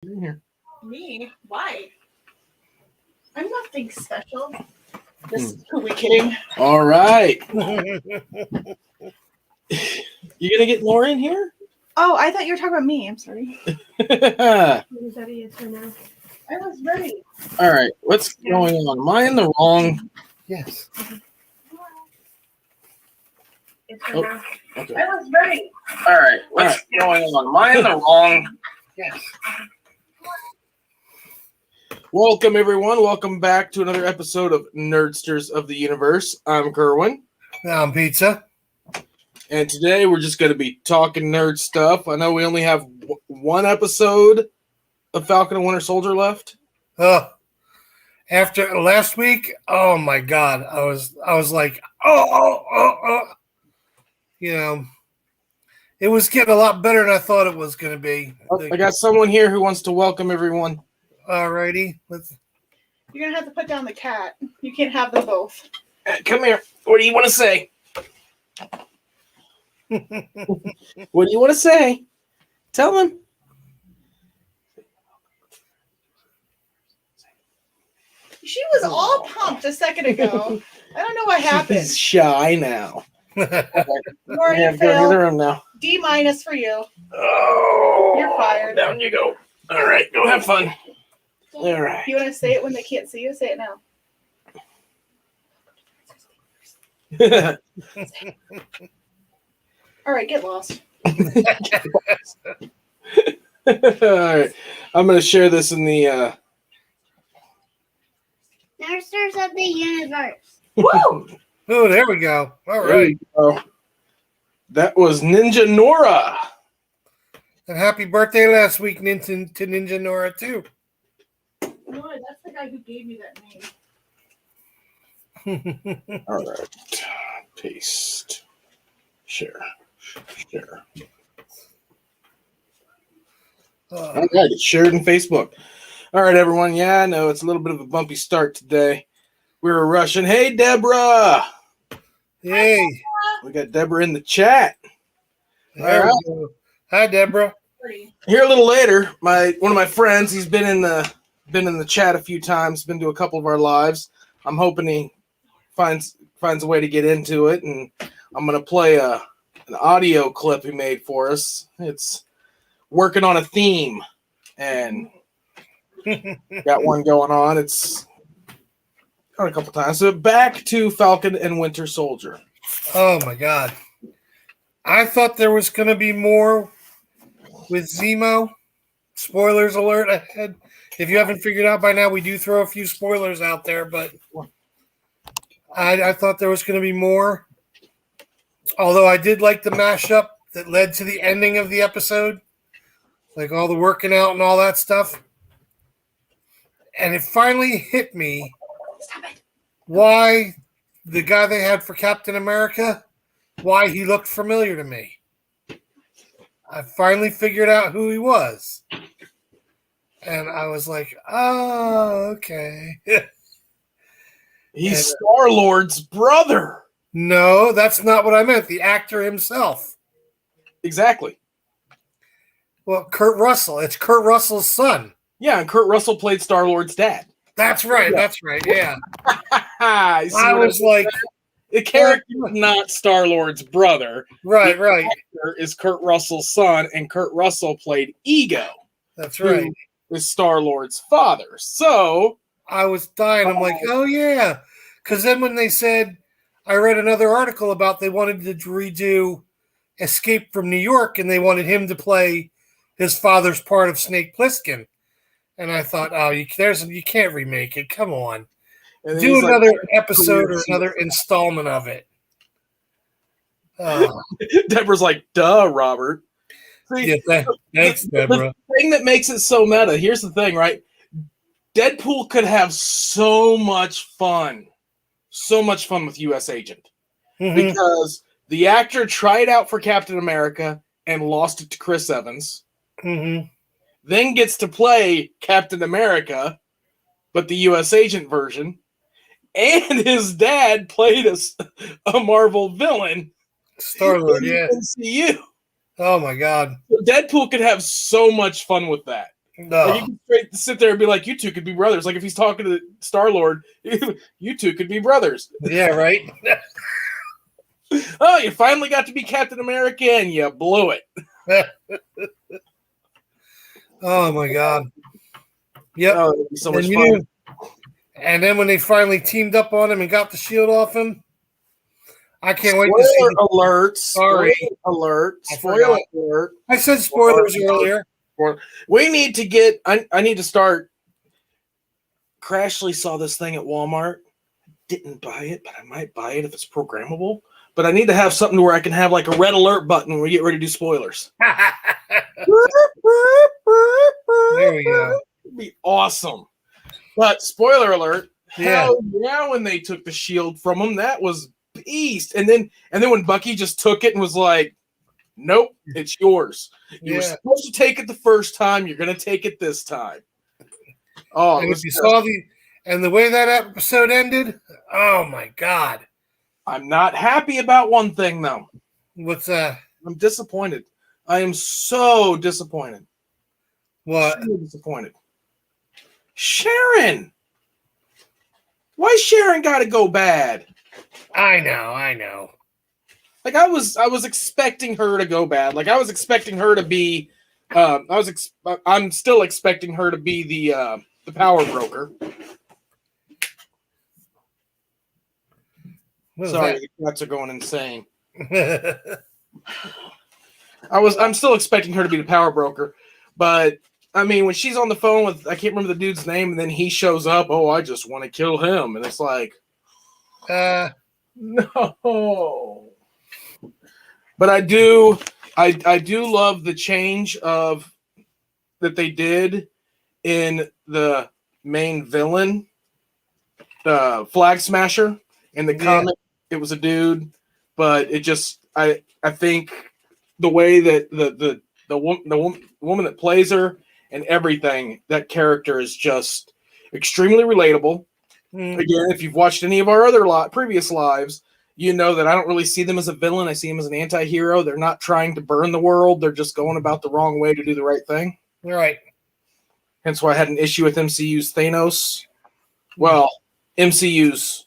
Here. Me? Why? I'm nothing special. Just who we kidding? All right. You gonna get Laura in here? Oh, I thought you were talking about me. I'm sorry. All I was ready. right. What's going on? Am I in the wrong? Yes. Oh, okay. I was ready. All right. What's going on? Am I in the wrong? Yes. Welcome, everyone. Welcome back to another episode of Nerdsters of the Universe. I'm Kerwin. I'm Pizza. And today we're just going to be talking nerd stuff. I know we only have one episode of Falcon and Winter Soldier left. After last week, oh my God, I was like, you know, it was getting a lot better than I thought it was going to be. I got someone here who wants to welcome everyone. Alrighty, You're gonna have to put down the cat. You can't have them both. Come here. What do you want to say? What do you want to say? Tell him. She was all pumped a second ago. I don't know what happened. She's shy now. Laura, Yeah, you go to the failed. room now. D- for you. Oh, You're fired. Down you go. All right, go have fun. All right. You want to say it when they can't see you? Say it now. All right, get lost. All right, I'm gonna share this in the. Nursters of the Universe. Woo! oh, there we go. All There right, you go. That was Ninja Nora. and happy birthday last week, to Ninja Nora too. No, that's the guy who gave me that name. All right, paste, share. All right, it's shared in Facebook. All right, everyone. Yeah, I know it's a little bit of a bumpy start today. We were rushing. Hey, Deborah. Yay! We got Deborah in the chat. There we go. Hi, Deborah. Here a little later, one of my friends, he's been in the chat a few times, been to a couple of our lives. I'm hoping he finds a way to get into it, and I'm gonna play an audio clip he made for us. It's working on a theme, and got one going on. It's got a couple times. So back to Falcon and Winter Soldier. Oh my God! I thought there was going to be more with Zemo. Spoilers alert ahead. If you haven't figured out by now, we do throw a few spoilers out there, but I thought there was going to be more. Although I did like the mashup that led to the ending of the episode, like all the working out and all that stuff. And it finally hit me why the guy they had for Captain America, why he looked familiar to me. I finally figured out who he was. And I was like, oh, okay. He's Star-Lord's brother. No, that's not what I meant. The actor himself. Exactly. Well, Kurt Russell. It's Kurt Russell's son. Yeah, and Kurt Russell played Star-Lord's dad. That's right. That's right. Yeah. I was like, the character is not Star-Lord's brother. Right. The actor is Kurt Russell's son, and Kurt Russell played Ego. That's right. Who is Star-Lord's father. So I was dying. I'm like, oh yeah. Because then when they said, I read another article about they wanted to redo Escape from New York, and they wanted him to play his father's part of Snake Plissken. And I thought, oh, you can't remake it. Come on. Do another episode or another installment of it. Deborah's like, duh, Robert. See, yeah, thanks, Deborah. The thing that makes it so meta, here's the thing, right? Deadpool could have so much fun with U.S. Agent. Mm-hmm. Because the actor tried out for Captain America and lost it to Chris Evans. Mm-hmm. Then gets to play Captain America, but the U.S. Agent version. And his dad played a Marvel villain. Star-Lord, yeah. MCU. Oh, my God. Deadpool could have so much fun with that. No. Like, he can straight sit there and be like, you two could be brothers. Like, if he's talking to Star-Lord, you two could be brothers. Yeah, right? Oh, you finally got to be Captain America and you blew it. Oh, my God. Yep. Oh, it'd be so much And fun. And then when they finally teamed up on him and got the shield off him, I can't wait to see. Spoiler alert. Sorry. Spoiler alert. I Spoiler forgot. alert. I said spoilers earlier. We need to get, I need to start. Crashly saw this thing at Walmart. Didn't buy it, but I might buy it if it's programmable. But I need to have something where I can have like a red alert button when we get ready to do spoilers. There we go. It'd be awesome. But spoiler alert, Yeah. hell yeah, when they took the shield from him, that was beast. And then when Bucky just took it and was like, nope, it's yours. You were supposed to take it the first time, you're gonna take it this time. Oh, And if you saw the way that episode ended, oh my God. I'm not happy about one thing though. What's that? I'm disappointed. I am so disappointed. What? So disappointed. Sharon. Why Sharon got to go bad? I know. Like I was expecting her to go bad. Like I was expecting her to be. I'm still expecting her to be the power broker. Sorry, the cats are going insane. I'm still expecting her to be the power broker, but I mean, when she's on the phone with, I can't remember the dude's name, and then he shows up. Oh, I just want to kill him, and it's like, no. But I do love the change of that they did in the main villain, the Flag Smasher. In the comic, it was a dude, but it just I think the way that the woman that plays her and everything, that character is just extremely relatable. Again, if you've watched any of our other previous lives, you know that I don't really see them as a villain. I see them as an anti-hero. They're not trying to burn the world. They're just going about the wrong way to do the right thing. Right. Hence why I had an issue with MCU's Thanos. Well, MCU's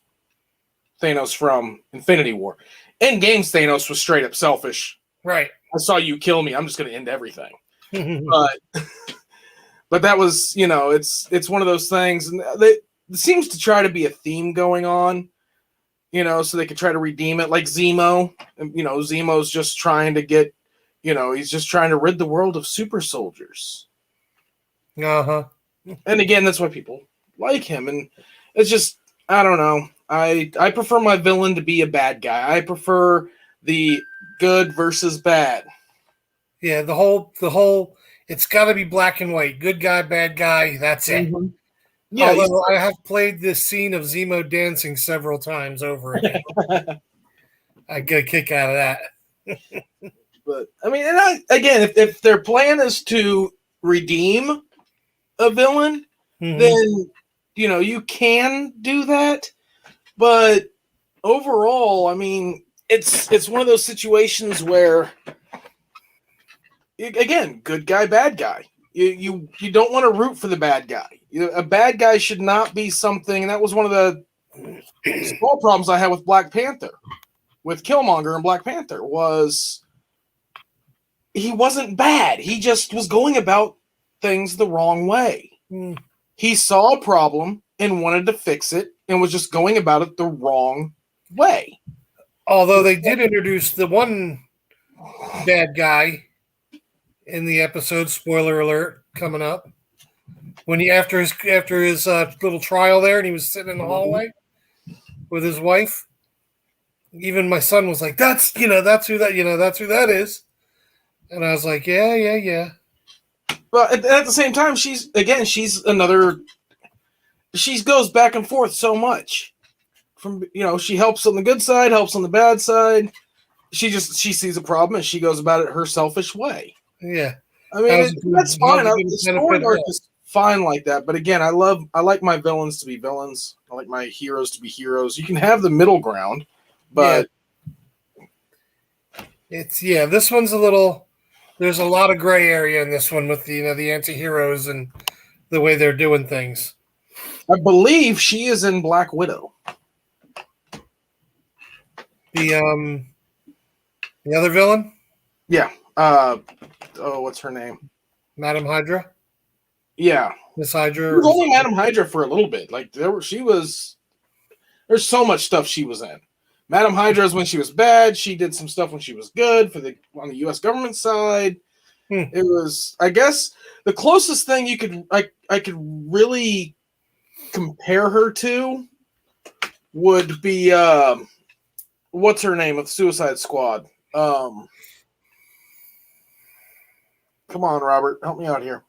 Thanos from Infinity War. Endgame's Thanos was straight up selfish. Right. I saw you kill me. I'm just going to end everything. But that was, it's one of those things. And it seems to try to be a theme going on, so they could try to redeem it. Like Zemo, Zemo's just trying to get, he's just trying to rid the world of super soldiers. Uh-huh. And again, that's why people like him. And it's just, I don't know. I prefer my villain to be a bad guy. I prefer the good versus bad. Yeah, the whole it's got to be black and white. Good guy, bad guy, that's it. Mm-hmm. Yeah, although I have played this scene of Zemo dancing several times over again. I get a kick out of that. But I mean, and again, if their plan is to redeem a villain, then you can do that. But overall, I mean, it's one of those situations where, again, good guy, bad guy. You don't want to root for the bad guy. A bad guy should not be something. And that was one of the small problems I had with Black Panther, with Killmonger and Black Panther, was he wasn't bad. He just was going about things the wrong way. He saw a problem and wanted to fix it and was just going about it the wrong way. Although they did introduce the one bad guy in the episode, spoiler alert, coming up. When he after his little trial there, and he was sitting in the hallway with his wife. Even my son was like, that's who that is. And I was like, yeah. But at the same time, she goes back and forth so much. From she helps on the good side, helps on the bad side. She sees a problem and she goes about it her selfish way. Yeah, I mean that's fine. The story arc is fine like that. But again, I like my villains to be villains. I like my heroes to be heroes. You can have the middle ground, but this one's a little there's a lot of gray area in this one with the anti-heroes and the way they're doing things. I believe she is in Black Widow. The other villain, Yeah. What's her name? Madam Hydra, Yeah. Miss She Hydra. was only Madam Hydra for a little bit. Like there's so much stuff she was in. Madam Hydra is when she was bad. She did some stuff when she was good on the U.S. government side. It was, I guess, the closest thing I could really compare her to would be what's her name of Suicide Squad. Come on, Robert, help me out here.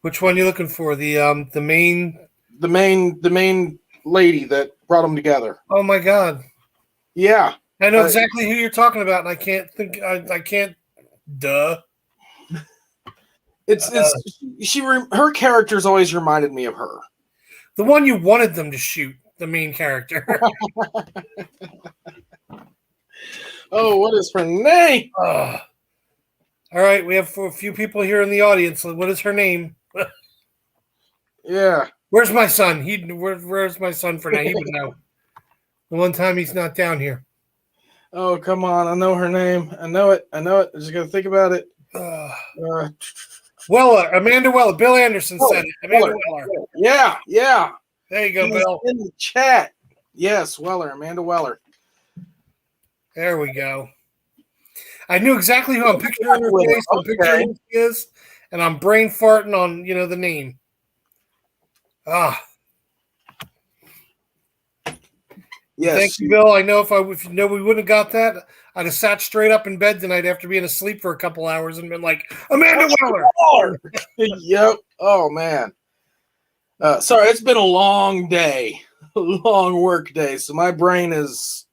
Which one are you looking for? The main lady that brought them together. Oh my God! Yeah, I know exactly who you're talking about, and I can't think. I can't. Duh. Her character's always reminded me of her. The one you wanted them to shoot, the main character. Oh, what is her name? All right, we have a few people here in the audience. What is her name? Yeah. Where's my son? Where's my son for now? He would know. The one time he's not down here. Oh, come on. I know her name. I know it. I just got to think about it. Weller. Amanda Weller. Bill Anderson said it. Amanda Weller. Yeah. There you go, Bill. In the chat. Yes, Weller. Amanda Weller. There we go. I knew exactly who I'm picturing her face. I'm picturing who she is, and I'm brain farting on the name. Yes. Thank you, Bill. I know if we wouldn't have got that, I'd have sat straight up in bed tonight after being asleep for a couple hours and been like, Amanda Weller. Yep. Oh man. Sorry, it's been a long day, a long work day, so my brain is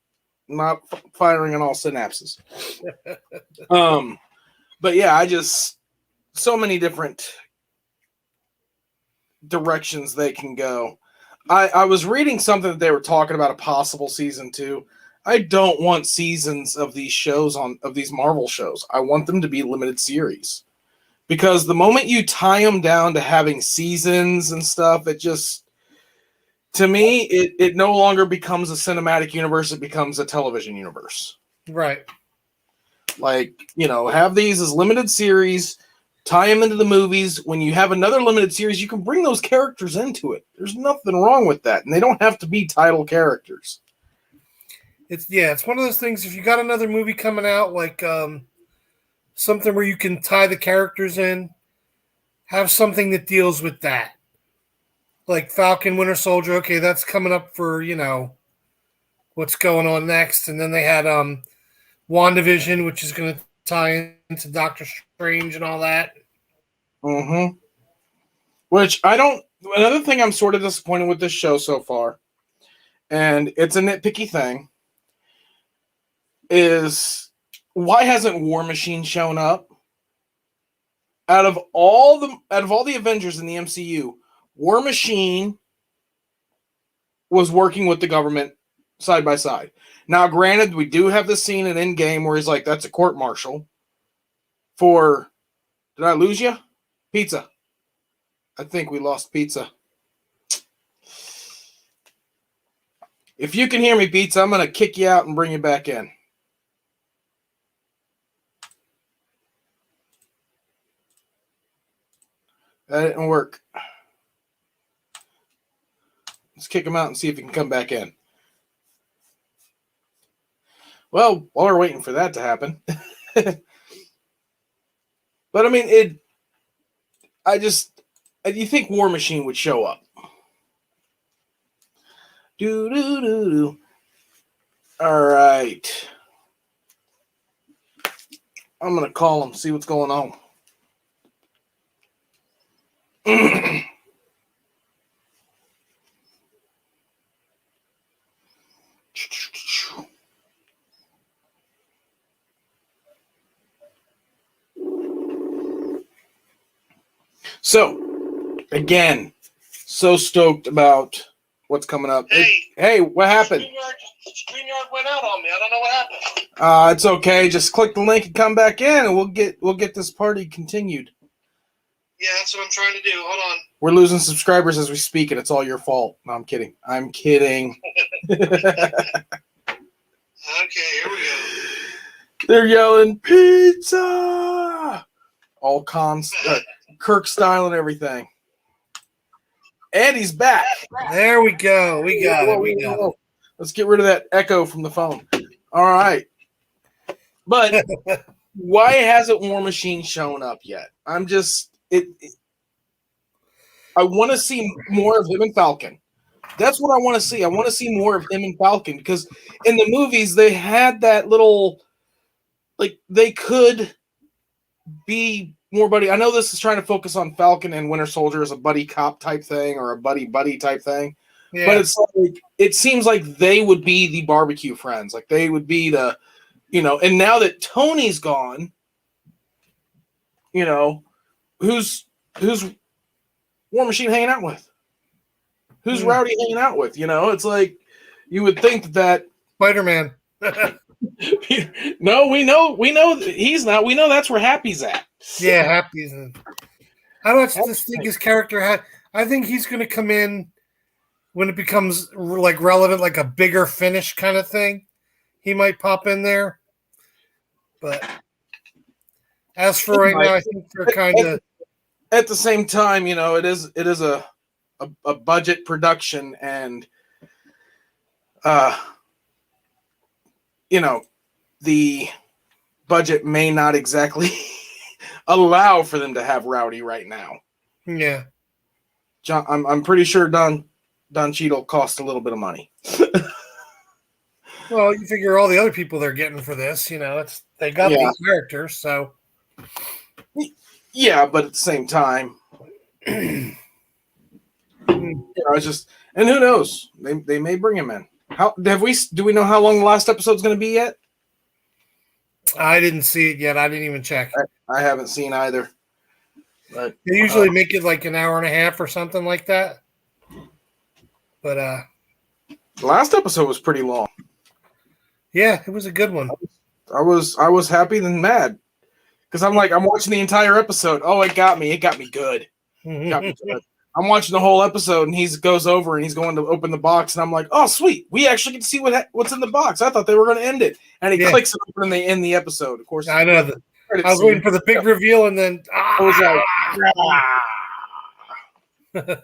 not firing on all synapses. But yeah, so many different directions they can go. I was reading something that they were talking about a possible season 2. I don't want seasons of these shows of these Marvel shows. I want them to be limited series. Because the moment you tie them down to having seasons and stuff, it just, to me, it no longer becomes a cinematic universe. It becomes a television universe. Right. Like, have these as limited series, tie them into the movies. When you have another limited series, you can bring those characters into it. There's nothing wrong with that. And they don't have to be title characters. It's one of those things, if you got another movie coming out, like something where you can tie the characters in, have something that deals with that. Like Falcon, Winter Soldier, okay, that's coming up for, what's going on next. And then they had WandaVision, which is going to tie into Doctor Strange and all that. Mm-hmm. Which another thing I'm sort of disappointed with this show so far, and it's a nitpicky thing, is why hasn't War Machine shown up? Out of all the Avengers in the MCU, War Machine was working with the government side by side. Now, granted, we do have the scene in Endgame where he's like, that's a court martial for, did I lose you? Pizza. I think we lost Pizza. If you can hear me, Pizza, I'm going to kick you out and bring you back in. That didn't work. Let's kick him out and see if he can come back in. Well, while we're waiting for that to happen. But I mean, you think War Machine would show up? All right. I'm going to call him, see what's going on. So, again, so stoked about what's coming up. Hey, what happened? StreamYard went out on me. I don't know what happened. It's okay. Just click the link and come back in, and we'll get this party continued. Yeah, that's what I'm trying to do. Hold on. We're losing subscribers as we speak, and it's all your fault. No, I'm kidding. I'm kidding. Okay, here we go. They're yelling pizza. All Kirk style and everything. And he's back. There we go. We got it. We got it. Let's get rid of that echo from the phone. All right. But why hasn't War Machine shown up yet? I want to see more of him and Falcon. That's what I want to see. I want to see more of him and Falcon because in the movies they had that little, like, they could be more buddy. I know this is trying to focus on Falcon and Winter Soldier as a buddy cop type thing or a buddy type thing. Yeah. But it's like, it seems like they would be the barbecue friends. Like they would be the, and now that Tony's gone, who's War Machine hanging out with? Who's Rowdy hanging out with? It's like you would think that Spider-Man. No, we know he's not. We know that's where Happy's at. Yeah, Happy's. How much do you think his character had? I think he's going to come in when it becomes like relevant, like a bigger finish kind of thing. He might pop in there, but as for right now, I think they're kind of. At the same time, it is a budget production, and the budget may not exactly allow for them to have Rowdy right now. Yeah, John, I'm pretty sure Don Cheadle cost a little bit of money. Well, you figure all the other people they're getting for this, they got these characters, so. Yeah, but at the same time, it's just, and who knows? They may bring him in. Do we know how long the last episode's going to be yet? I didn't see it yet. I didn't even check. I haven't seen either. But they usually make it like an hour and a half or something like that. But the last episode was pretty long. Yeah, it was a good one. I was happy than mad. Because I'm watching the entire episode. Oh, it got me. It got me good. Got me good. I'm watching the whole episode, and he goes over and he's going to open the box, and I'm like, oh, sweet. We actually get to see what's in the box. I thought they were going to end it. And he clicks it open, and they end the episode. Of course. I know. I was waiting for the big reveal, and then I was like,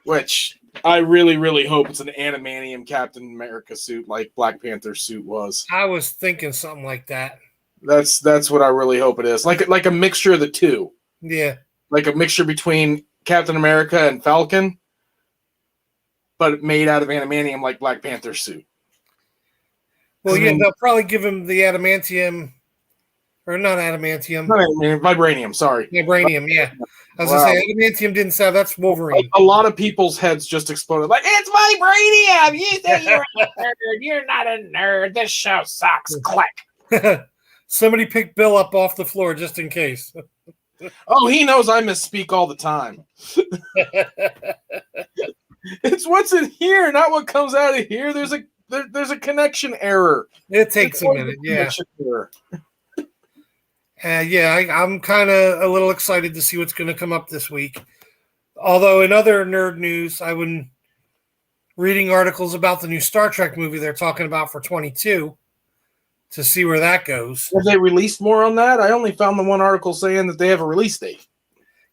which I really, really hope it's an animanium Captain America suit like Black Panther's suit was. I was thinking something like that. That's what I really hope it is. Like a mixture of the two. Yeah. Like a mixture between Captain America and Falcon, but made out of animanium like Black Panther's suit. Well, they'll probably give him the adamantium, or not adamantium. Vibranium, sorry. Vibranium, yeah. I was going to say, adamantium didn't sound, that's Wolverine. A lot of people's heads just exploded. Like, it's vibranium! You say you're a nerd. You're not a nerd. This show sucks. Click. Somebody picked Bill up off the floor just in case. Oh, he knows I misspeak all the time. It's what's in here, not what comes out of here. There's a connection error. It takes a minute, yeah. I'm kind of a little excited to see what's going to come up this week. Although in other nerd news, I've been reading articles about the new Star Trek movie they're talking about for 22 to see where that goes. Have they released more on that? I only found the one article saying that they have a release date.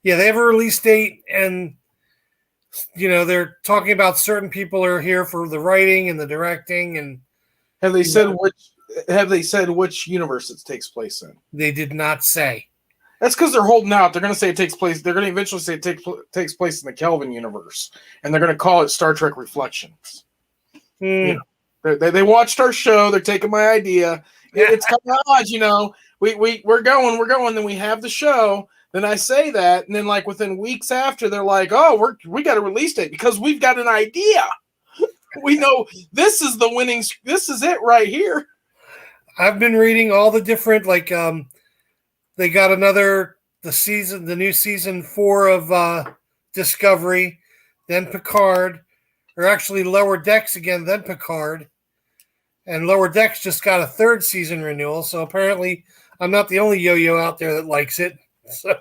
Yeah, they have a release date, and they're talking about certain people are here for the writing and the directing. And have they said which universe it takes place in? They did not say. That's because they're holding out. They're going to say it takes place. They're going to eventually say it takes place in the Kelvin universe, and they're going to call it Star Trek Reflections. They watched our show. They're taking my idea. It's kind of odd, We're going. Then we have the show. Then I say that, and then within weeks after, they're like, "Oh, we got a release date because we've got an idea. We know this is the winning. This is it right here." I've been reading all the different they got the new season 4 of Discovery, then Picard are actually Lower Decks again than Picard. And Lower Decks just got a 3rd season renewal, so apparently I'm not the only yo-yo out there that likes it. So,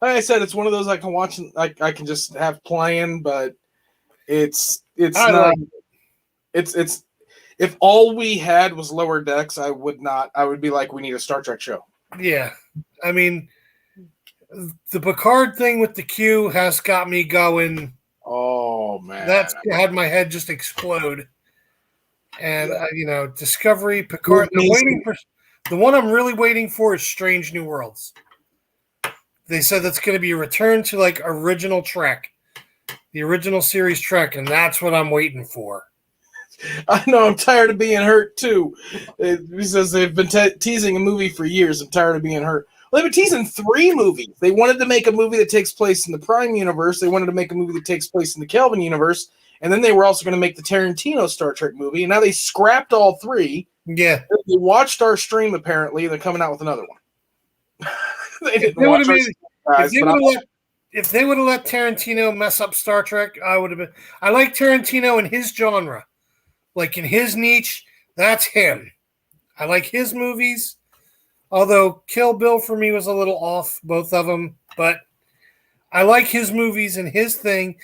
Like I said, it's one of those I can watch. I can just have playing, but it's I not. like It's if all we had was Lower Decks, I would not. I would be like, we need a Star Trek show. Yeah. I mean, the Picard thing with the Q has got me going. Oh man, That's had my head just explode. And Discovery, Picard. The one I'm really waiting for is Strange New Worlds. They said that's going to be a return to like original Trek, the original series Trek, and that's what I'm waiting for. I know. I'm tired of being hurt too. He says they've been teasing a movie for years. I'm tired of being hurt. Well, they've been teasing 3 movies. They wanted to make a movie that takes place in the Prime universe. They wanted to make a movie that takes place in the Kelvin universe. And then they were also going to make the Tarantino Star Trek movie. And now they scrapped all 3. Yeah. They watched our stream, apparently. They're coming out with another one. They didn't They watch would've our made- If they would have let Tarantino mess up Star Trek, I would have been. I like Tarantino in his genre. Like in his niche, that's him. I like his movies. Although Kill Bill for me was a little off, both of them. But I like his movies and his thing.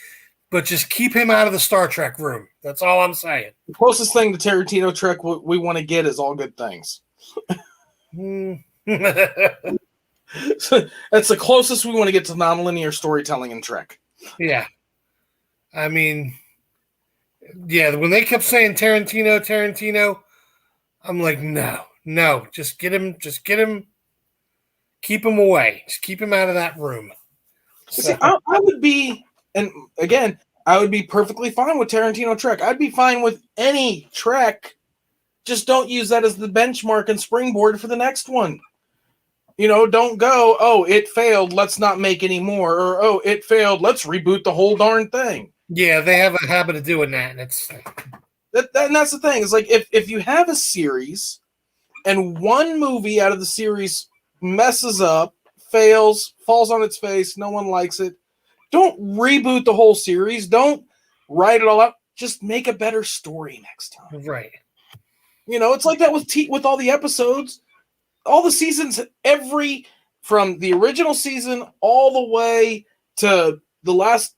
But just keep him out of the Star Trek room. That's all I'm saying. The closest thing to Tarantino Trek we want to get is All Good Things. That's the closest we want to get to nonlinear storytelling in Trek. Yeah. I mean, yeah, when they kept saying Tarantino, I'm like, no, just get him, keep him away. Just keep him out of that room. So, See, I would be, and again, I would be perfectly fine with Tarantino Trek. I'd be fine with any Trek. Just don't use that as the benchmark and springboard for the next one. Don't go, oh, it failed, let's not make any more. Or, oh, it failed, let's reboot the whole darn thing. yeah, they have a habit of doing that. And it's And that's the thing. It's like if you have a series and one movie out of the series messes up, fails, falls on its face, no one likes it, don't reboot the whole series. Don't write it all out. Just make a better story next time. right. It's like that with all the episodes. All the seasons, from the original season all the way to the last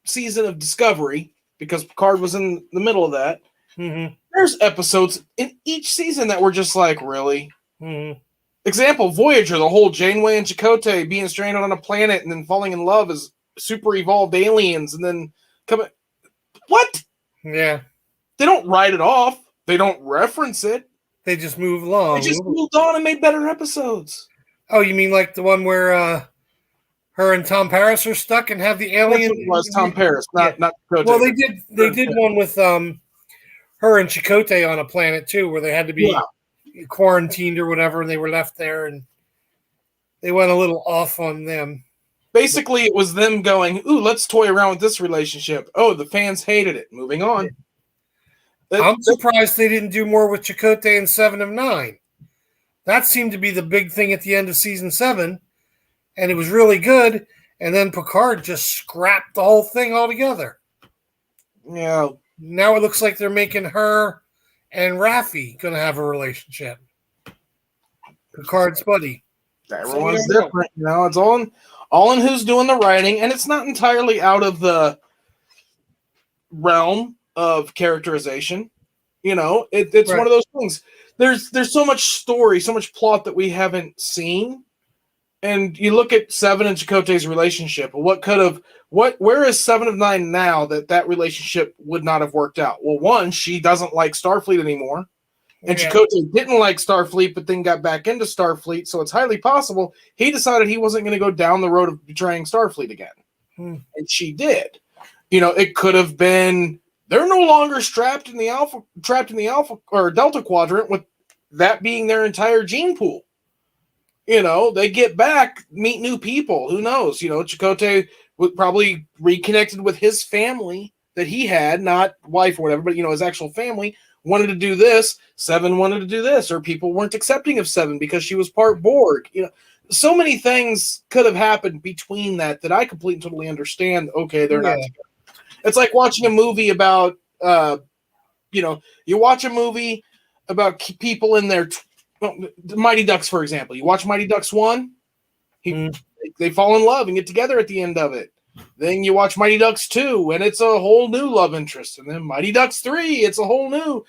season of Discovery, because Picard was in the middle of that. Mm-hmm. There's episodes in each season that were just like, really? Mm-hmm. Example, Voyager, the whole Janeway and Chakotay being stranded on a planet and then falling in love as super evolved aliens and then coming. What? Yeah. They don't write it off. They don't reference it. They just move along. They just moved on and made better episodes. Oh, you mean like the one where her and Tom Paris are stuck and have the alien? That's what it was Tom Paris, not Chakotay. Well, they did one with her and Chakotay on a planet too, where they had to be quarantined or whatever, and they were left there, and they went a little off on them. Basically, it was them going, ooh, let's toy around with this relationship. Oh, the fans hated it. Moving on. I'm surprised they didn't do more with Chakotay in 7 of 9. That seemed to be the big thing at the end of season 7, and it was really good. And then Picard just scrapped the whole thing altogether. Yeah. Now it looks like they're making her and Raffi going to have a relationship. Picard's buddy. Everyone's different. It's all in who's doing the writing, and it's not entirely out of the realm of characterization. It's Right. one of those things. There's so much story, so much plot that we haven't seen. And you look at 7 and Chakotay's relationship. Where is 7 of 9 now that relationship would not have worked out? Well, one, she doesn't like Starfleet anymore. And Chakotay didn't like Starfleet, but then got back into Starfleet. So it's highly possible he decided he wasn't going to go down the road of betraying Starfleet again. And she did. It could have been they're no longer trapped in the Alpha or Delta Quadrant, with that being their entire gene pool. They get back, meet new people. Who knows? Chakotay would probably reconnected with his family that he had, not wife or whatever, but his actual family wanted to do this. 7 wanted to do this, or people weren't accepting of 7 because she was part Borg. So many things could have happened between that I completely and totally understand. Okay, they're not together. It's like watching a movie about, you watch a movie about people in their Mighty Ducks, for example. You watch Mighty Ducks 1, they fall in love and get together at the end of it. Then you watch Mighty Ducks 2, and it's a whole new love interest. And then Mighty Ducks 3, it's a whole new,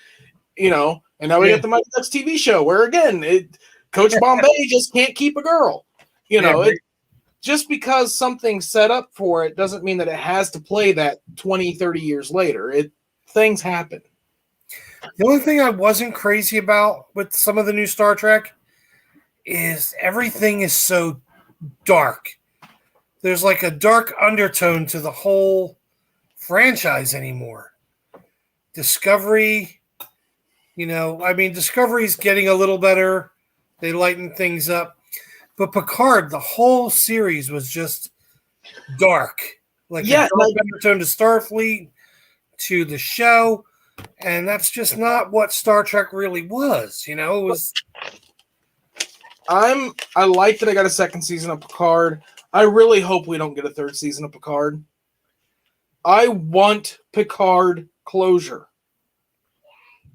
and now we got the Mighty Ducks TV show where, again, Coach Bombay just can't keep a girl. Just because something's set up for it doesn't mean that it has to play that 20, 30 years later. Things happen. The only thing I wasn't crazy about with some of the new Star Trek is everything is so dark. There's like a dark undertone to the whole franchise anymore. Discovery, Discovery's getting a little better. They lighten things up. But Picard, the whole series was just dark. A dark undertone to Starfleet, to the show. And that's just not what Star Trek really was. It was. I like that I got a second season of Picard. I really hope we don't get a third season of Picard. I want Picard closure.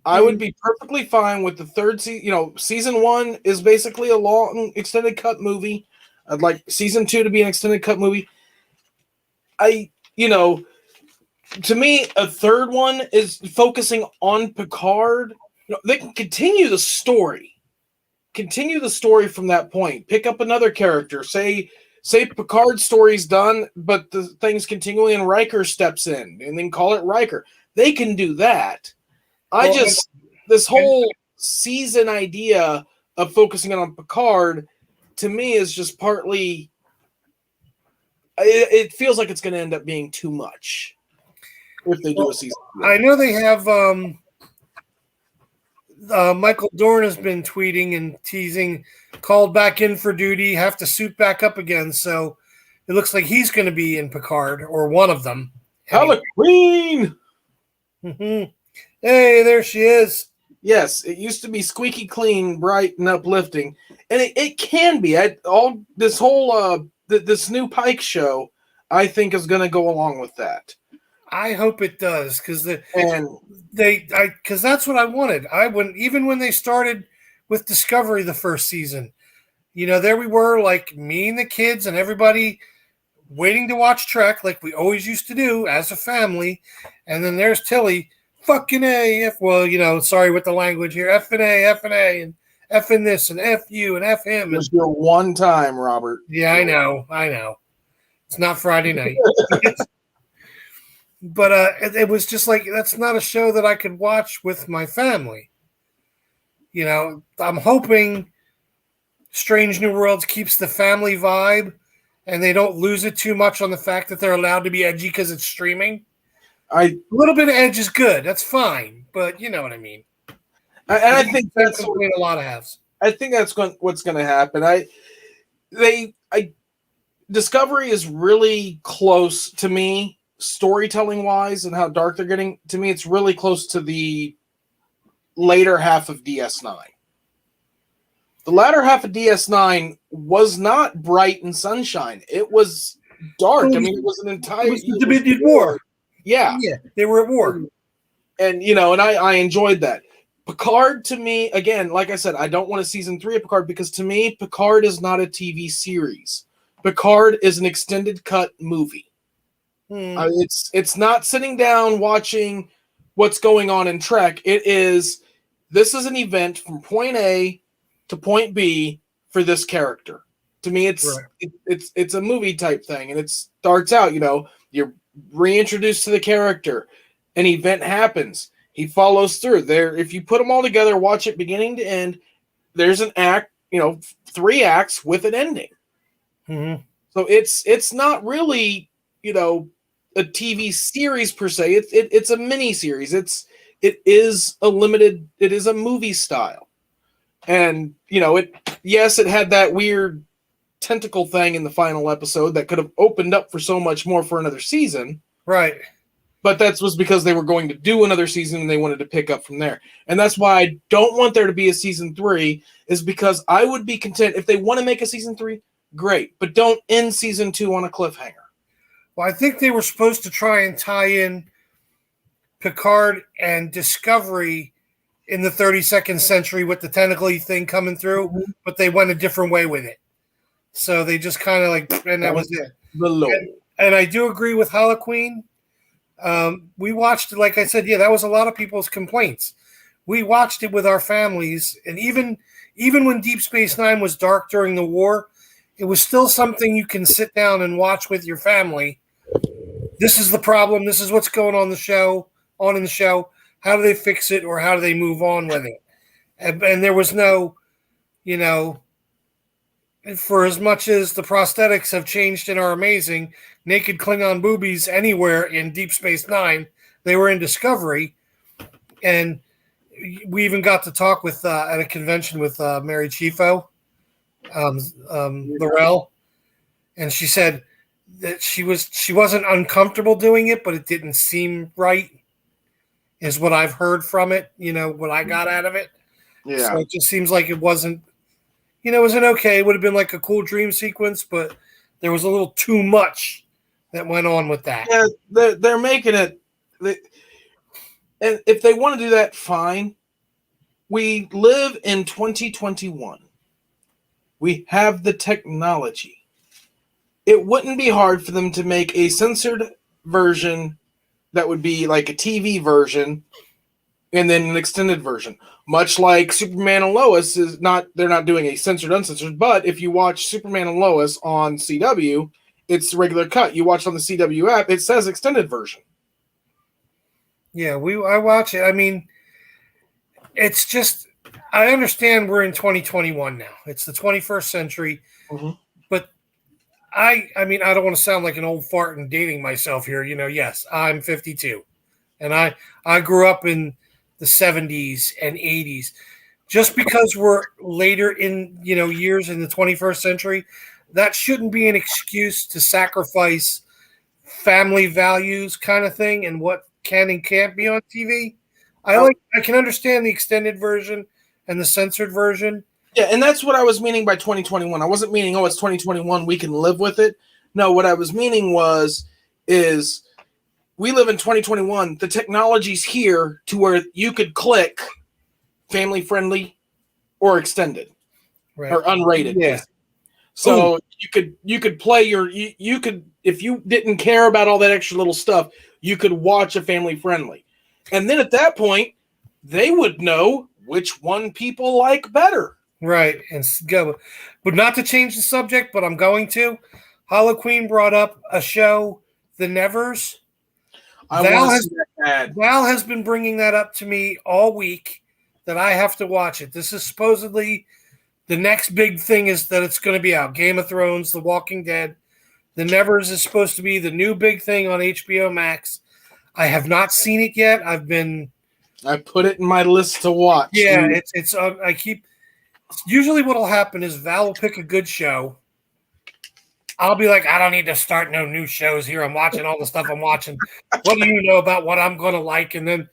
I would be perfectly fine with the third season. Season 1 is basically a long extended cut movie. I'd like season 2 to be an extended cut movie. To me, a third one is focusing on Picard. They can continue the story from that point. Pick up another character. Say Picard's story's done, but the thing's continuing and Riker steps in, and then call it Riker. They can do that. This whole season idea of focusing on Picard, to me, is just partly. It feels like it's going to end up being too much if they do a season. I know they have. Michael Dorn has been tweeting and teasing, called back in for duty, have to suit back up again. So it looks like he's going to be in Picard, or one of them. Queen. Mm-hmm. Hey, there she is. Yes, it used to be squeaky clean, bright, and uplifting, and it can be. This new Pike show, I think, is going to go along with that. I hope it does, because that's what I wanted. Even when they started with Discovery the first season, there we were, like me and the kids and everybody waiting to watch Trek, like we always used to do as a family, and then there's Tilly. Fucking A, sorry with the language here. F and A, and F in this, and F you, and F him. It's your one time, Robert. Yeah, I know. It's not Friday night. But it was just like, that's not a show that I could watch with my family. I'm hoping Strange New Worlds keeps the family vibe, and they don't lose it too much on the fact that they're allowed to be edgy because it's streaming. A little bit of edge is good. That's fine, but you know what I mean. I think that's what a lot of halves. I think that's what's going to happen. Discovery is really close to me, storytelling wise, and how dark they're getting. To me, it's really close to the later half of DS9. The latter half of DS9 was not bright and sunshine. It was dark. It was an entire. It was the Dominion War. Yeah, they were at war, and I enjoyed that. Picard, to me, again, like I said, I don't want a season 3 of Picard, because to me, Picard is not a TV series. Picard is an extended cut movie. It's not sitting down watching what's going on in Trek. This is an event from point A to point B for this character. To me, it's a movie type thing, and it starts out, you're reintroduced to the character. An event happens. He follows through. If you put them all together, watch it beginning to end, there's an act, 3 acts with an ending. Mm-hmm. So it's not really, a TV series per se. It's a mini series. It is a movie style. And, it had that weird tentacle thing in the final episode that could have opened up for so much more for another season. Right. But that was because they were going to do another season and they wanted to pick up from there. And that's why I don't want there to be a season 3, is because I would be content if they want to make a season 3, great. But don't end season 2 on a cliffhanger. Well, I think they were supposed to try and tie in Picard and Discovery in the 32nd century with the tentacly thing coming through, but they went a different way with it. So they just kind of like, and that was it. And I do agree with Holoqueen. We watched it, like I said, that was a lot of people's complaints. We watched it with our families, and even when Deep Space Nine was dark during the war, it was still something you can sit down and watch with your family. This is the problem. This is what's going on in the show. How do they fix it, or how do they move on with it? And there was no, for as much as the prosthetics have changed and are amazing, naked Klingon boobies anywhere in Deep Space Nine, they were in Discovery. And we even got to talk with at a convention with Mary Chieffo, Laurel, and she said that she wasn't uncomfortable doing it, but it didn't seem right, is what I've heard from it. What I got out of it. Yeah. So it just seems like it wasn't. It wasn't okay. It would have been like a cool dream sequence, but there was a little too much that went on with that. Yeah, they're making it. And if they want to do that, fine. We live in 2021. We have the technology. It wouldn't be hard for them to make a censored version that would be like a TV version and then an extended version. Much like Superman and Lois they're not doing a censored, uncensored, but if you watch Superman and Lois on CW, it's regular cut. You watch on the CW app, it says extended version. Yeah, I watch it. I mean, it's just, I understand we're in 2021 now. It's the 21st century. Mm-hmm. But I mean, I don't want to sound like an old fart and dating myself here. Yes, I'm 52. And I grew up in the 70s and 80s. Just because we're later in, years in the 21st century, that shouldn't be an excuse to sacrifice family values kind of thing and what can and can't be on TV. I can understand the extended version and the censored version. Yeah, and that's what I was meaning by 2021. I wasn't meaning, it's 2021, we can live with it. No, what I was meaning is we live in 2021. The technology's here to where you could click family friendly or extended, right, or unrated. Yeah. So you could play you could, if you didn't care about all that extra little stuff, you could watch a family friendly. And then at that point, they would know which one people like better. Right. And go, but not to change the subject, but I'm going to. Holoqueen brought up a show, The Nevers. Val has been bringing that up to me all week that I have to watch it. This is supposedly the next big thing is that it's going to be out. Game of Thrones, The Walking Dead. The Nevers is supposed to be the new big thing on HBO Max. I have not seen it yet. I put it in my list to watch. Yeah, it's usually what'll happen is Val will pick a good show. I'll be like, I don't need to start no new shows here. I'm watching all the stuff I'm watching. What do you know about what I'm going to like? And then,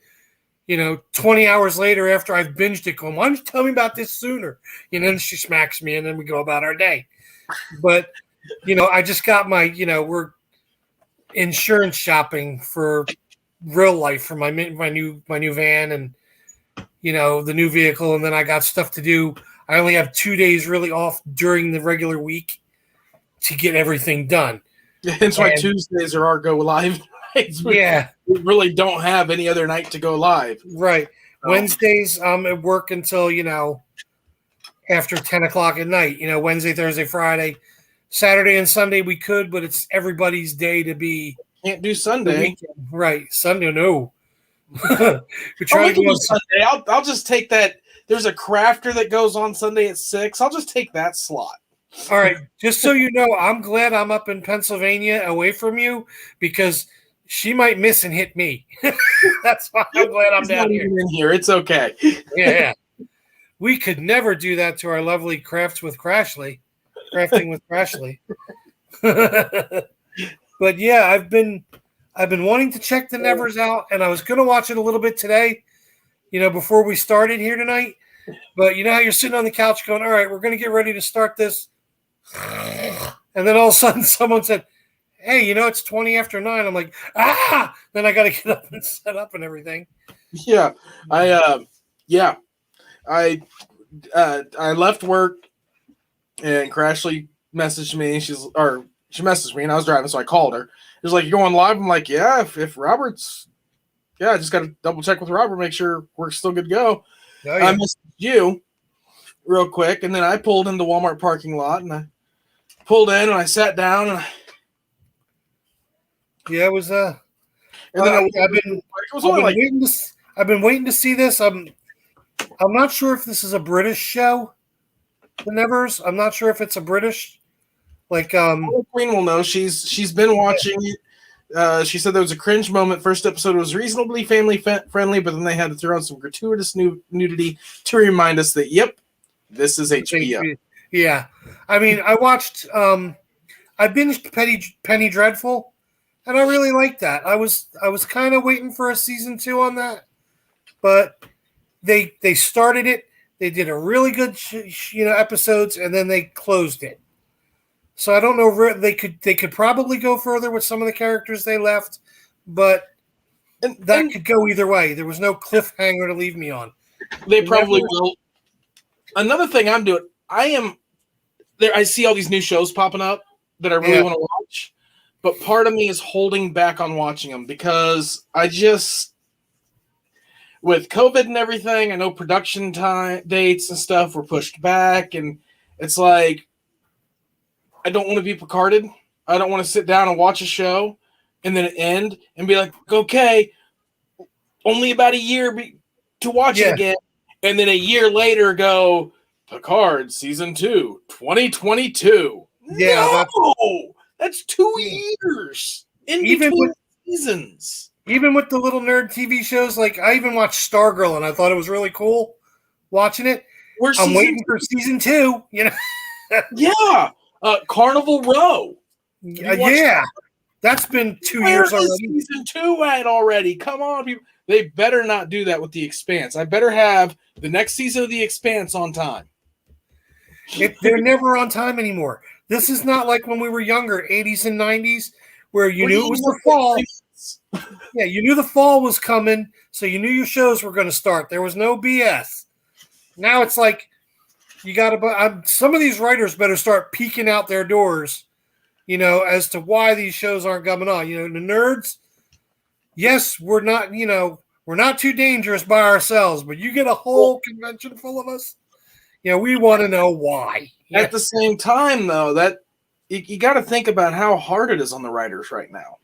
20 hours later after I've binged it, going, why don't you tell me about this sooner? And then she smacks me and then we go about our day. But, I just got my, we're insurance shopping for real life for my new van and, the new vehicle. And then I got stuff to do. I only have 2 days really off during the regular week to get everything done. That's why Tuesdays are our go live nights. Yeah. We really don't have any other night to go live. Right. Wednesdays, I'm at work until, after 10 o'clock at night. Wednesday, Thursday, Friday. Saturday and Sunday we could, but it's everybody's day to be. Can't do Sunday. Right. Sunday, no. We can do Sunday. I'll just take that. There's a crafter that goes on Sunday at 6. I'll just take that slot. All right. Just so you know, I'm glad I'm up in Pennsylvania away from you because she might miss and hit me. That's why I'm glad I'm down here. In here. It's okay. Yeah. We could never do that to our lovely crafting with Crashly. But yeah, I've been wanting to check the Nevers out, and I was going to watch it a little bit today, before we started here tonight. But you know how you're sitting on the couch going, all right, we're going to get ready to start this. And then all of a sudden someone said, hey, it's 20 after 9. I'm like, ah! Then I got to get up and set up and everything. Yeah, I left work and Crashly messaged me. She messaged me and I was driving, so I called her. It was like, "You going live?" I'm like, "Yeah, if Robert's, yeah, I just got to double check with Robert, make sure we're still good to go." Oh, yeah. I messaged you real quick, and then I pulled in the Walmart parking lot, and I pulled in and I sat down, and It was and then I've been waiting to see this. I'm not sure if this is a British show, The Nevers. I'm not sure if it's a British Queen will know. She's been watching it. She said there was a cringe moment. First episode was reasonably family friendly, but then they had to throw in some gratuitous nudity to remind us that, yep, this is HBO. Yeah. I mean, I watched I binged Penny Dreadful, and I really liked that. I was kind of waiting for a season 2 on that, but they started it. They did a really good episodes, and then they closed it. So I don't know. They could probably go further with some of the characters they left, but that could go either way. There was no cliffhanger to leave me on. They probably will. Another thing I'm doing, I see all these new shows popping up that I really want to watch, but part of me is holding back on watching them because with COVID and everything, I know production time dates and stuff were pushed back, and it's like, I don't want to be Picarded. I don't want to sit down and watch a show and then end and be like, okay, only about a year to watch it again. And then a year later go, Picard season 2, 2022. Yeah. No! That's 2 years in between seasons. Even with the little nerd TV shows, like I even watched Stargirl and I thought it was really cool watching it. I'm waiting for season 2, Yeah. Carnival Row. Yeah. That's been 2 years already. Season 2 at already. Come on, people. They better not do that with The Expanse. I better have the next season of The Expanse on time. They're never on time anymore. This is not like when we were younger, 80s and 90s, where you knew it was the fall. Yeah, you knew the fall was coming, so you knew your shows were going to start. There was no BS. Now it's like you got to. Some of these writers better start peeking out their doors, as to why these shows aren't coming on. The nerds. Yes, we're not. We're not too dangerous by ourselves, but you get a whole convention full of us. We want to know why. At the same time, though, that you got to think about how hard it is on the writers right now.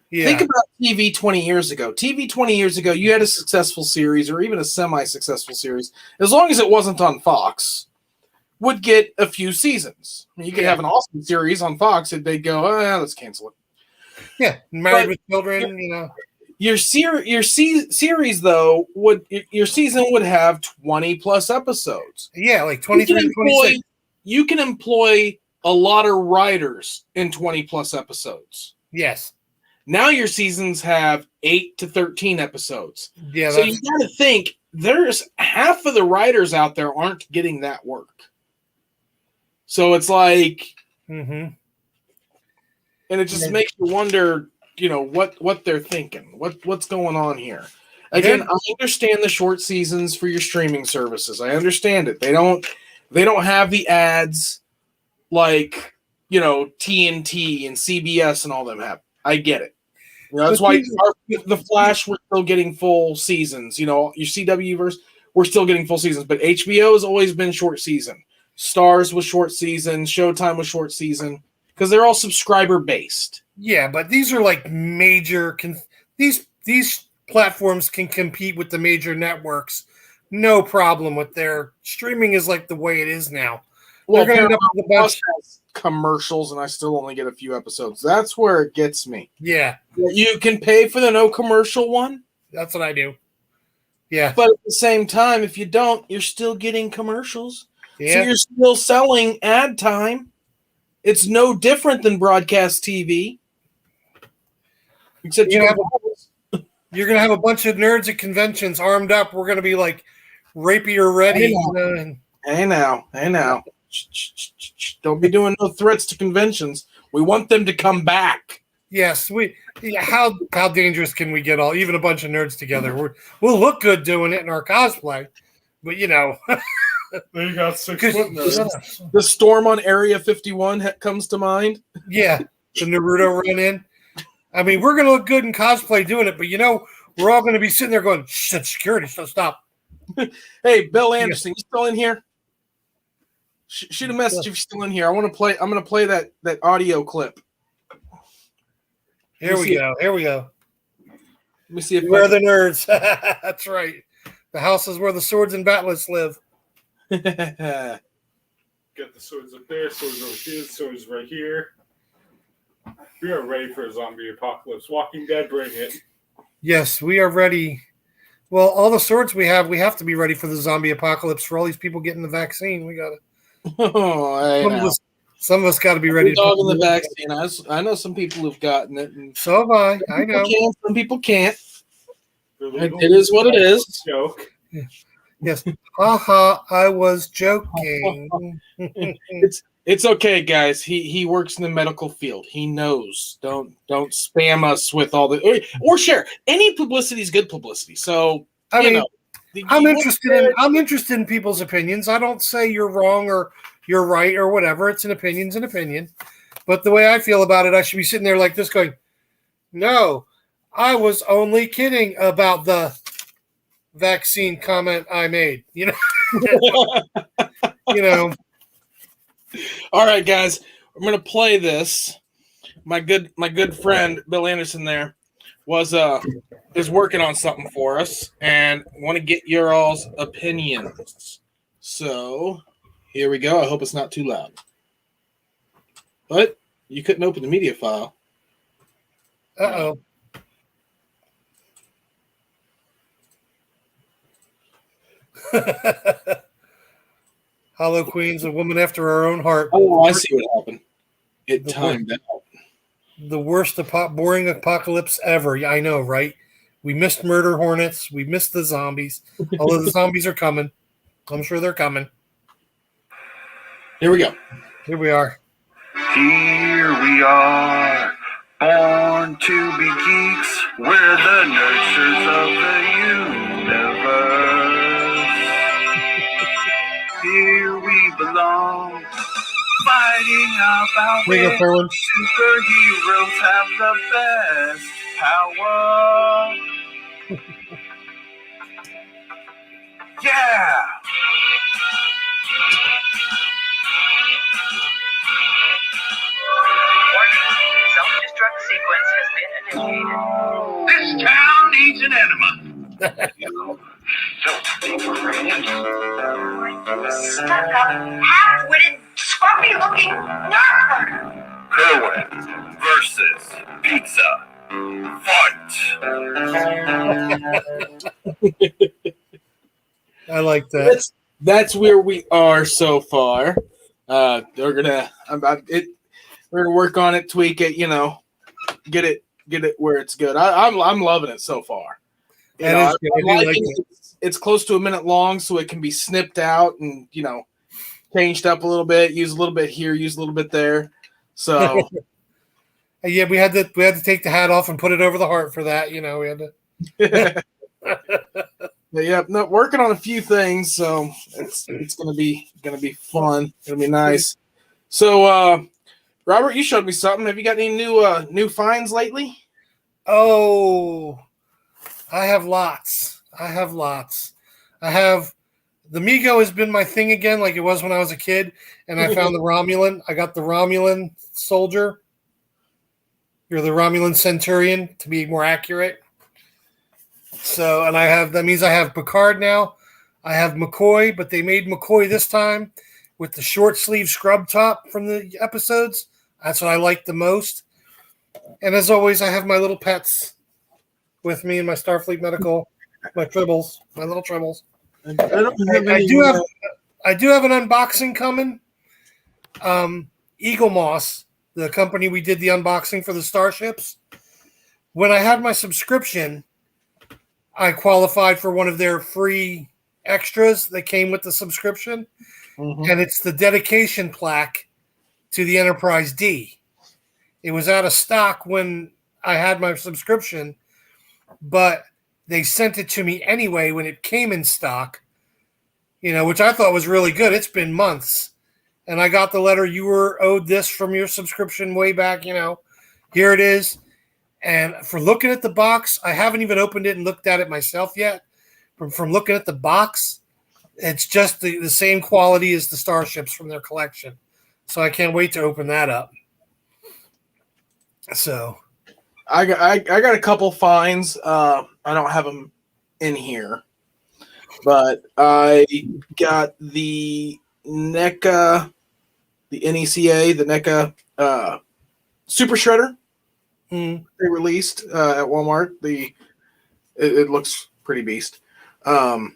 Yeah. Think about TV 20 years ago. TV 20 years ago, you had a successful series or even a semi-successful series, as long as it wasn't on Fox, would get a few seasons. I mean, you could have an awesome series on Fox, and they'd go, "Oh, yeah, let's cancel it." Yeah, Married with Children, Your series, though, your season would have 20-plus episodes. Yeah, like 23, 26. You can employ a lot of writers in 20-plus episodes. Yes. Now your seasons have 8 to 13 episodes. Yeah. So you got to think, there's half of the writers out there aren't getting that work. So it's like, and it just makes you wonder, what they're thinking, what's going on here. Again, I understand the short seasons for your streaming services. I understand it. They don't have the ads like, TNT and CBS and all them have. I get it. That's why the Flash, we're still getting full seasons. Your CW verse, we're still getting full seasons. But HBO has always been short season. Stars was short season. Showtime was short season. Because they're all subscriber based. Yeah, but these are like major. These platforms can compete with the major networks. No problem with their streaming is like the way it is now. Well, they're going to end up with a bunch of commercials, and I still only get a few episodes. That's where it gets me. Yeah. You can pay for the no commercial one. That's what I do. Yeah. But at the same time, if you don't, you're still getting commercials. Yeah. So you're still selling ad time. It's no different than broadcast TV. Except you're going to have a bunch of nerds at conventions armed up. We're going to be like rapier ready. Hey now. Don't be doing no threats to conventions. We want them to come back. Yes, how dangerous can we get even a bunch of nerds together? We'll look good doing it in our cosplay, but They got 6 foot nerds. The storm on Area 51 comes to mind. Yeah, the Naruto run in. I mean, we're going to look good in cosplay doing it, but we're all going to be sitting there going, "Shit, security, so stop." Hey, Bill Anderson, you still in here? Shoot a message if you're still in here. I'm going to play that audio clip. Here we go. Let me see if we're the nerds. That's right. The house is where the swords and batlets live. Got the swords up there, swords over here, swords right here. We are ready for a zombie apocalypse. Walking Dead, bring it. Yes, we are ready. Well, all the swords we have to be ready for the zombie apocalypse. For all these people getting the vaccine, we got to. Some of us got to be ready. Dogging the vaccine. I know some people who've gotten it. And so have I. I know. Some people can't. It is what it is. Joke. Yes. Haha, I was joking. It's okay, guys. He works in the medical field. He knows. Don't spam us with all the or share. Any publicity is good publicity. So I'm interested in people's opinions. I don't say you're wrong or you're right or whatever. It's an opinion's an opinion. But the way I feel about it, I should be sitting there like this going, "No, I was only kidding about the vaccine comment I made." All right, guys, I'm gonna play this. My good friend Bill Anderson there is working on something for us, and want to get your all's opinions. So here we go. I hope it's not too loud. But you couldn't open the media file. Uh-oh. Hollow Queen's a woman after our own heart. Oh, I see what happened. It timed out. The worst boring apocalypse ever. Yeah, I know, right? We missed murder hornets. We missed the zombies. Although the zombies are coming. I'm sure they're coming. Here we go. Here we are. Here we are, born to be geeks. We're the nurturers of the universe. Here we belong, fighting our way. Superheroes have the best power. Yeah! Self-destruct sequence has been initiated. This town needs an enema. You filthy brand. Stuck-up, half-witted, scruffy-looking nerd. Kerwin versus Pizza. Fight. I like that. That's where we are so far. We're gonna work on it, tweak it, get it where it's good. I'm loving it so far. It's close to a minute long, so it can be snipped out and changed up a little bit. Use a little bit here, use a little bit there. So yeah, we had to take the hat off and put it over the heart for that. We had to. But yeah, working on a few things, so it's gonna be fun. It'll be nice. So, Robert, you showed me something. Have you got any new finds lately? Oh, I have lots. I have the Mego has been my thing again, like it was when I was a kid, and I found the Romulan. I got the Romulan soldier. You're the Romulan Centurion, to be more accurate. So, and that means I have Picard now. I have McCoy, but they made McCoy this time with the short sleeve scrub top from the episodes. That's what I like the most. And as always, I have my little pets with me in my Starfleet medical, my tribbles, my little tribbles. I do have an unboxing coming. Eagle Moss, the company we did the unboxing for the starships. When I had my subscription, I qualified for one of their free extras that came with the subscription, and it's the dedication plaque to the Enterprise D. It was out of stock when I had my subscription, but they sent it to me anyway when it came in stock, which I thought was really good. It's been months. And I got the letter, you were owed this from your subscription way back, here it is. And for looking at the box, I haven't even opened it and looked at it myself yet. From looking at the box, it's just the same quality as the starships from their collection. So I can't wait to open that up. So I got a couple finds. I don't have them in here, but I got the NECA, the NECA, the NECA Super Shredder. They released at Walmart. It looks pretty beast. I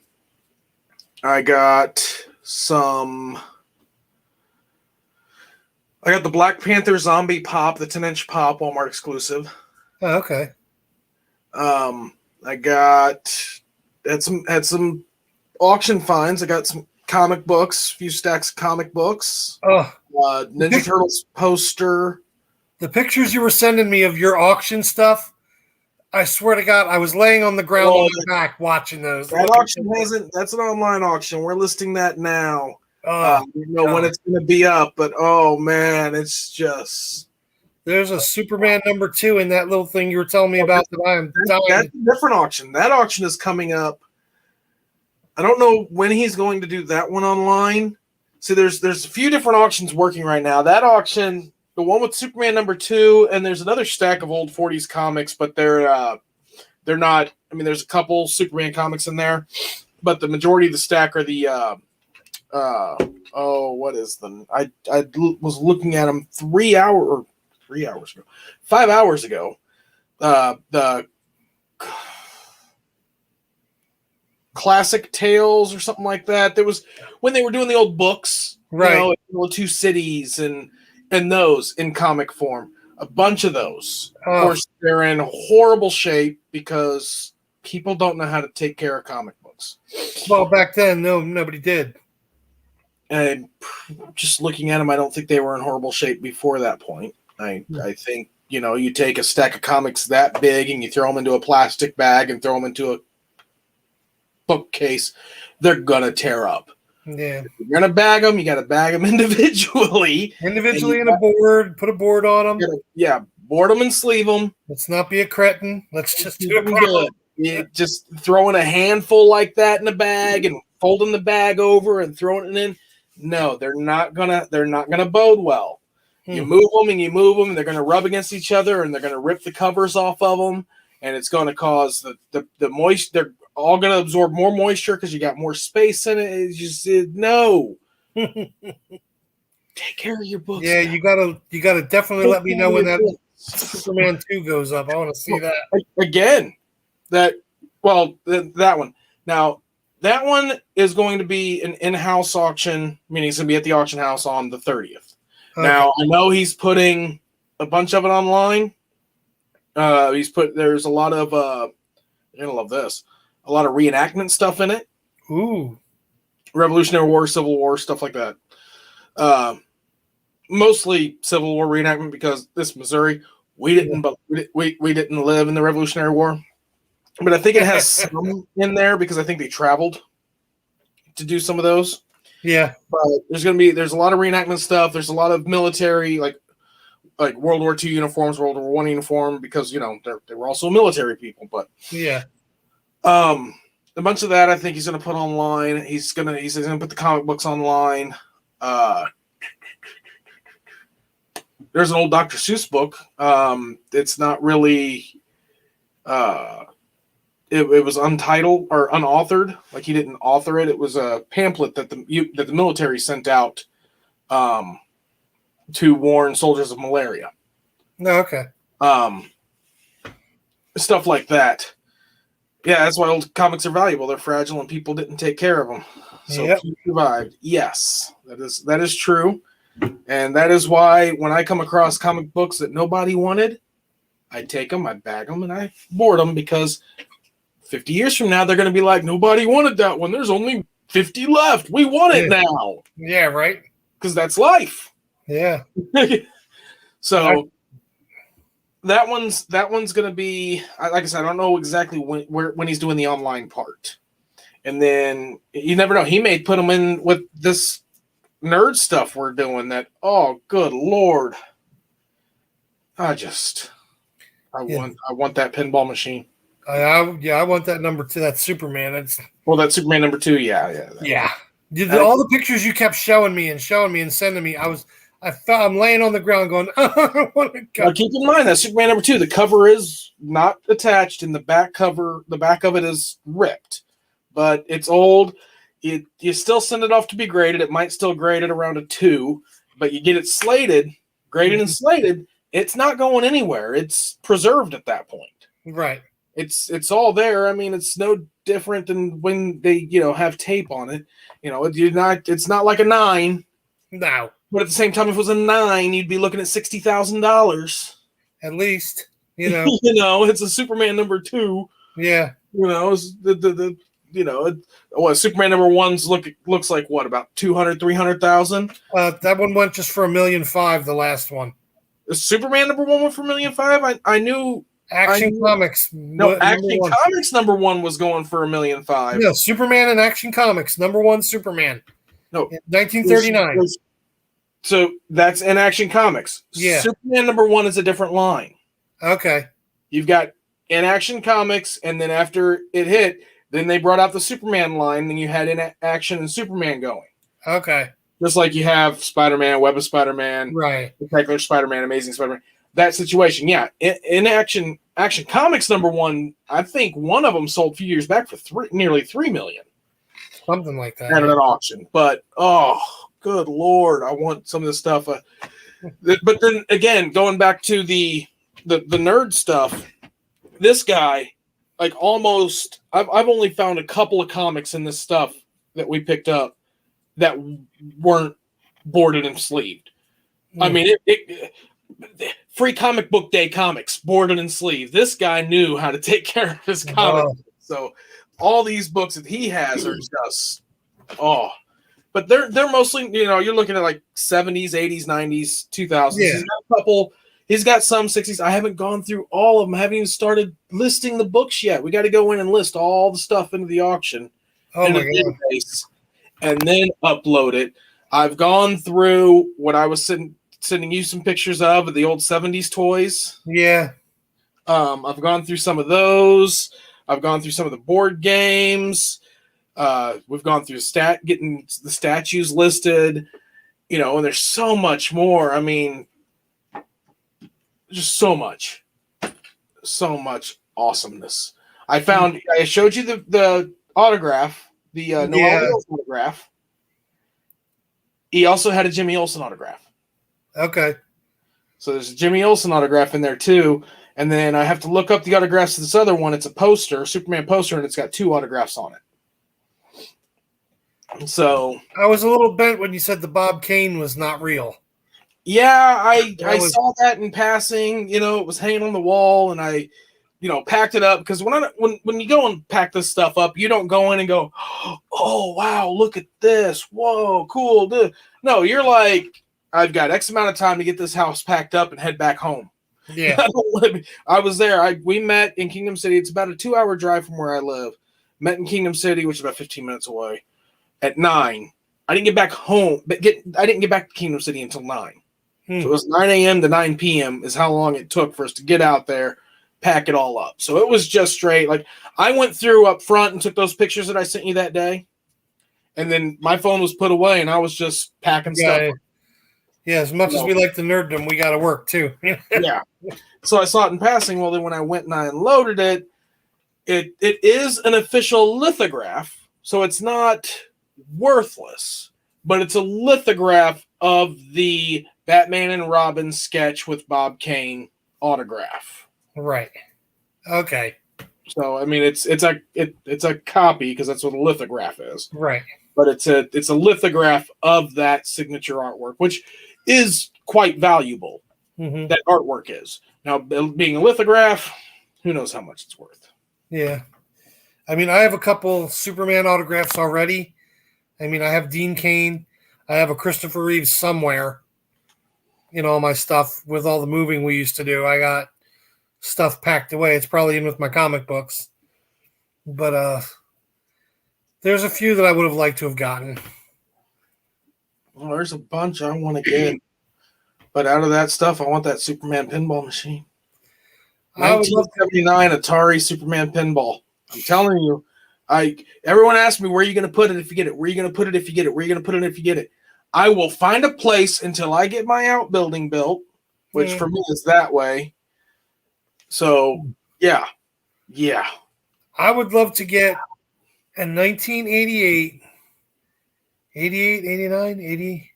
got the Black Panther Zombie Pop, the 10-inch pop, Walmart exclusive. Oh, okay. I had some auction finds. I got some comic books, a few stacks of comic books. Oh, Ninja Turtles poster. The pictures you were sending me of your auction stuff, I swear to God, I was laying on the ground on my back watching those. That auction that's an online auction. We're listing that now. When it's going to be up, but oh man, it's just. There's a Superman #2 in that little thing you were telling me about that I'm dying. That's a different auction. That auction is coming up. I don't know when he's going to do that one online. See, there's a few different auctions working right now. That auction, the one with Superman #2, and there's another stack of old 40s comics, but they're not. I mean, there's a couple Superman comics in there, but the majority of the stack are the. What is them? I was looking at them 5 hours ago. The Classic Tales or something like that. There was when they were doing the old books, right? Two Cities and those in comic form. A bunch of those. Of course, they're in horrible shape because people don't know how to take care of comic books. Well, back then, nobody did. And just looking at them, I don't think they were in horrible shape before that point. I think, you take a stack of comics that big and you throw them into a plastic bag and throw them into a bookcase, they're going to tear up. Yeah. If you're going to bag them, you got to bag them individually. Individually in a board, put a board on them. Board them and sleeve them. Let's not be a cretin. Let's just do it good. Just throwing a handful like that in a bag and folding the bag over and throwing it in. No, they're not gonna bode well. You move them and they're gonna rub against each other and they're gonna rip the covers off of them, and it's gonna cause the moisture. They're all gonna absorb more moisture because you got more space in it. It's just no. Take care of your books. Yeah, you gotta definitely let me know when that Superman 2 goes up. I want to see that again. That one now. That one is going to be an in-house auction, meaning it's going to be at the auction house on the 30th. Okay. Now, I know he's putting a bunch of it online. There's a lot of, you're going to love this, a lot of reenactment stuff in it. Ooh. Revolutionary War, Civil War, stuff like that. Mostly Civil War reenactment because this Missouri, we didn't live in the Revolutionary War. But I think it has some in there because I think they traveled to do some of those. Yeah. But there's a lot of reenactment stuff. There's a lot of military, like World War II uniforms, World War I uniform, because they were also military people. But yeah. A bunch of that I think he's gonna put online. He's gonna put the comic books online. There's an old Dr. Seuss book. It's not really It was untitled or unauthored. Like he didn't author it. It was a pamphlet that the military sent out to warn soldiers of malaria. No, okay. Stuff like that. Yeah, that's why old comics are valuable. They're fragile and people didn't take care of them. So He survived. Yes, that is true. And that is why when I come across comic books that nobody wanted, I take them, I bag them, and I board them because 50 years from now, they're going to be like, nobody wanted that one. There's only 50 left. We want it now. Yeah, right. Because that's life. Yeah. So that one's gonna be, like I said, I don't know exactly when he's doing the online part, and then you never know. He may put them in with this nerd stuff we're doing. That, oh, good Lord, I want that pinball machine. I want that number 2. That's Superman. Well, that Superman number 2, yeah. All the pictures you kept showing me and sending me, I'm laying on the ground going, I don't want to go. Now, keep in mind that Superman number 2, the cover is not attached, and the back of it is ripped, but it's old. You still send it off to be graded. It might still grade it around a 2, but you get it graded and slated. It's not going anywhere. It's preserved at that point. Right. It's all there. I mean, it's no different than when they have tape on it. It's not like a 9. No. But at the same time, if it was a 9, you'd be looking at $60,000. At least, it's a Superman number 2. Yeah. It's Superman number 1's looks like what, about 200, 300,000? That one went just for $1.5 million. The last one. The Superman number 1 went for $1.5 million. I knew. Action Comics. No, Action Comics number 1 was going for $1.5 million. No, Superman and Action Comics number 1 Superman. No, in 1939. So that's in Action Comics. Yeah. Superman number 1 is a different line. Okay. You've got in Action Comics, and then after it hit, then they brought out the Superman line, then you had in Action and Superman going. Okay. Just like you have Spider-Man, Web of Spider-Man, right? Spectacular Spider-Man, Amazing Spider-Man. That situation, yeah. In Action Comics number 1, I think one of them sold a few years back for nearly $3 million. Something like that. At an auction. But, oh, good Lord, I want some of this stuff. But then, again, going back to the nerd stuff, this guy, like almost, I've only found a couple of comics in this stuff that we picked up that weren't boarded and sleeved. I mean, Free Comic Book Day comics, boarded and sleeved. This guy knew how to take care of his comics. So all these books that he has are just, but they're mostly, you're looking at like 70s, 80s, 90s, 2000s. Yeah. He's got some 60s. I haven't gone through all of them. I haven't even started listing the books yet. We got to go in and list all the stuff into the auction. Database, and then upload it. I've gone through what I was sending you some pictures of the old 70s toys. Yeah. I've gone through some of those. I've gone through some of the board games. We've gone through getting the statues listed, and there's so much more. I mean, just so much awesomeness. I showed you the autograph, the Noel Mills autograph. He also had a Jimmy Olsen autograph. Okay. So there's a Jimmy Olsen autograph in there too. And then I have to look up the autographs of this other one. It's a poster, Superman poster, and it's got 2 autographs on it. And so I was a little bent when you said the Bob Kane was not real. Yeah, I saw that in passing. It was hanging on the wall, and I, packed it up because when you go and pack this stuff up, you don't go in and go, oh wow, look at this, whoa, cool. Dude. No, you're like, I've got X amount of time to get this house packed up and head back home. Yeah, I was there. We met in Kingdom City. It's about a 2-hour drive from where I live. Met in Kingdom City, which is about 15 minutes away. At 9, I didn't get back home, but I didn't get back to Kingdom City until 9. So it was 9 a.m. to 9 p.m. is how long it took for us to get out there, pack it all up. So it was just straight. Like, I went through up front and took those pictures that I sent you that day. And then my phone was put away and I was just packing stuff. Yeah, as much as we like the nerddom, we got to work too. Yeah. So I saw it in passing. Well, then when I went and I unloaded it, it is an official lithograph. So it's not worthless, but it's a lithograph of the Batman and Robin sketch with Bob Kane autograph. Right. Okay. So I mean, it's a copy because that's what a lithograph is. Right. But it's a lithograph of that signature artwork, which is quite valuable. Mm-hmm. That artwork is. Now, being a lithograph, who knows how much it's worth? Yeah. I mean, I have a couple Superman autographs already. I mean, I have Dean Cain. I have a Christopher Reeves somewhere. All my stuff with all the moving we used to do. I got stuff packed away. It's probably in with my comic books. But there's a few that I would have liked to have gotten. Well, there's a bunch I want to get. But out of that stuff, I want that Superman pinball machine. I would love 1979 Atari Superman pinball. I'm telling you, everyone asks me, where are you going to put it if you get it? Where are you going to put it if you get it? Where are you going to put it if you get it? I will find a place until I get my outbuilding built, which for me is that way. So, yeah. I would love to get a 1988, 88, 89, 80,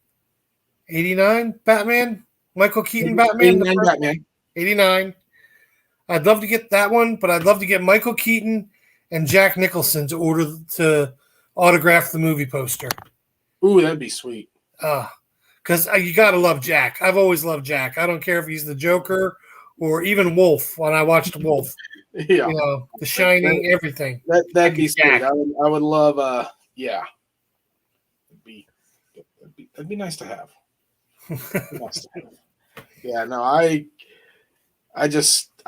89 Batman, Michael Keaton Batman. 89 Batman. 89. I'd love to get that one, but I'd love to get Michael Keaton and Jack Nicholson to autograph the movie poster. Ooh, that'd be sweet. Because you got to love Jack. I've always loved Jack. I don't care if he's the Joker or even Wolf when I watched Wolf. Yeah. You know, The Shining, everything. That'd be sweet. I would love, yeah. That'd be nice to have. Yeah, no, I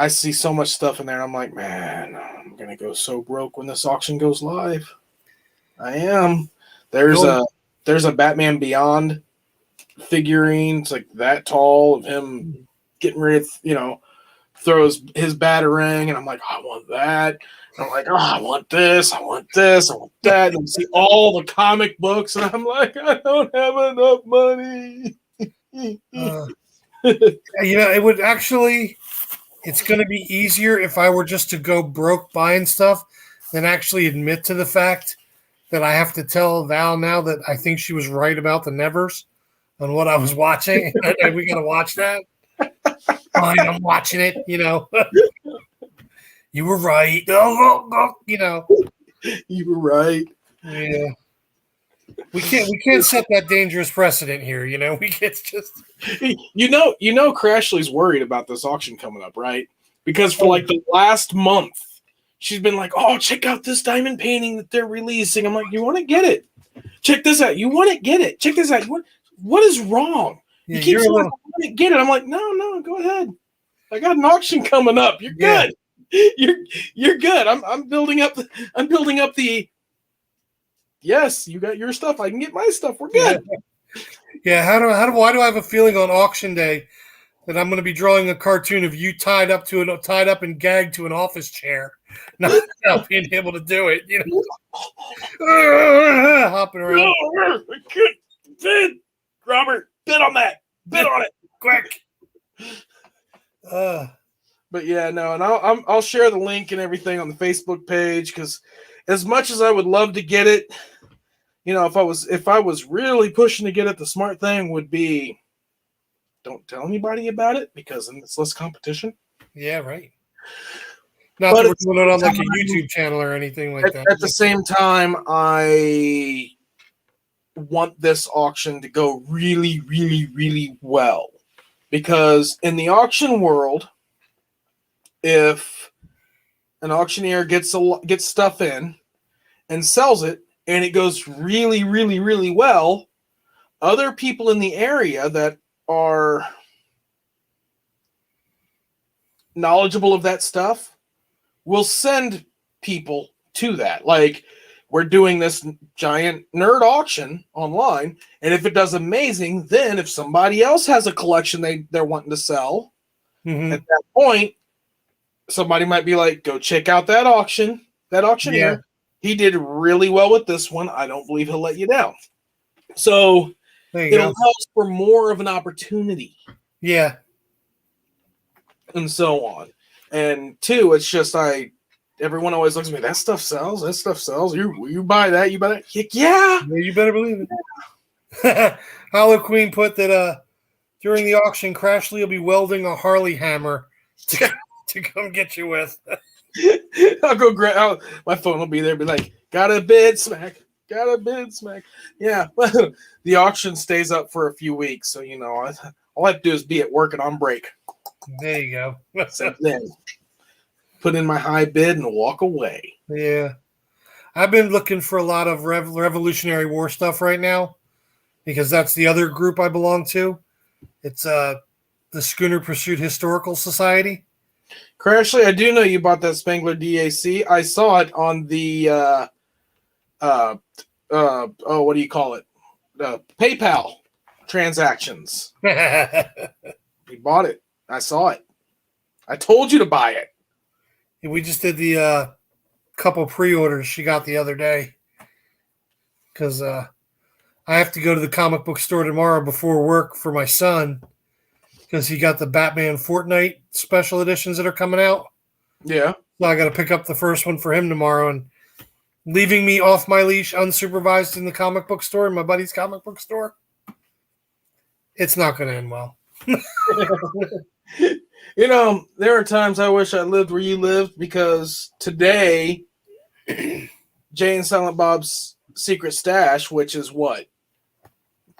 see so much stuff in there, and I'm like, man, I'm gonna go so broke when this auction goes live. I am. There's a Batman Beyond figurine. It's like that tall of him getting rid of, throws his batarang, and I'm like, I want that. And I'm like, oh, I want this, I want this, I want that. And I see all the comic books, and I'm like, I don't have enough money. It would actually, it's going to be easier if I were just to go broke buying stuff than actually admit to the fact that I have to tell Val now that I think she was right about the Nevers on what I was watching. And we got to watch that. Fine, I'm watching it, You were right. You were right. Yeah. We can't set that dangerous precedent here, We can't just Crashley's worried about this auction coming up, right? Because for like the last month, she's been like, "Oh, check out this diamond painting that they're releasing." I'm like, "You want to get it? Check this out. You want to get it? Check this out. What is wrong? Yeah, you keep saying, I want to get it." I'm like, "No, go ahead. I got an auction coming up. You're good. You're good. I'm building up the yes, you got your stuff. I can get my stuff. We're good." Yeah. Why do I have a feeling on auction day that I'm going to be drawing a cartoon of you tied up and gagged to an office chair, not being able to do it, hopping around. Bid, Robert, bid on that. Bid on it, quick. But yeah, no, and I'll share the link and everything on the Facebook page, because as much as I would love to get it, if I was really pushing to get it, the smart thing would be, don't tell anybody about it, because then it's less competition. Yeah, right. Not that we're doing it on like a YouTube channel or anything like that. At the same time, I want this auction to go really, really, really well, because in the auction world, if an auctioneer gets stuff in and sells it, and it goes really, really, really well, other people in the area that are knowledgeable of that stuff will send people to that. Like, we're doing this giant nerd auction online, and if it does amazing, then if somebody else has a collection they're wanting to sell, at that point, somebody might be like, go check out that auctioneer. Yeah. He did really well with this one. I don't believe he'll let you down. So it allows for more of an opportunity. Yeah. And so on. And two, it's just everyone always looks at me, that stuff sells. You buy that, you buy that. Yeah. You better believe it. Hollow Queen put that during the auction, Crashly will be welding a Harley hammer to come get you with. I'll go grab. My phone will be there. Be like, got a bid smack. Yeah. The auction stays up for a few weeks, so all I have to do is be at work and on break. There you go. Same thing. Put in my high bid and walk away. Yeah, I've been looking for a lot of Revolutionary War stuff right now, because that's the other group I belong to. It's the Schooner Pursuit Historical Society. Crashly, I do know you bought that Spangler DAC. I saw it on the what do you call it? PayPal transactions. You bought it. I saw it. I told you to buy it. We just did the couple pre-orders she got the other day because I have to go to the comic book store tomorrow before work for my son because he got the Batman Fortnite special editions that are coming out. Yeah. So I got to pick up the first one for him tomorrow, and leaving me off my leash unsupervised in the comic book store, in my buddy's comic book store, it's not going to end well. You know, there are times I wish I lived where you lived because today, Jay and Silent Bob's Secret Stash, which is what?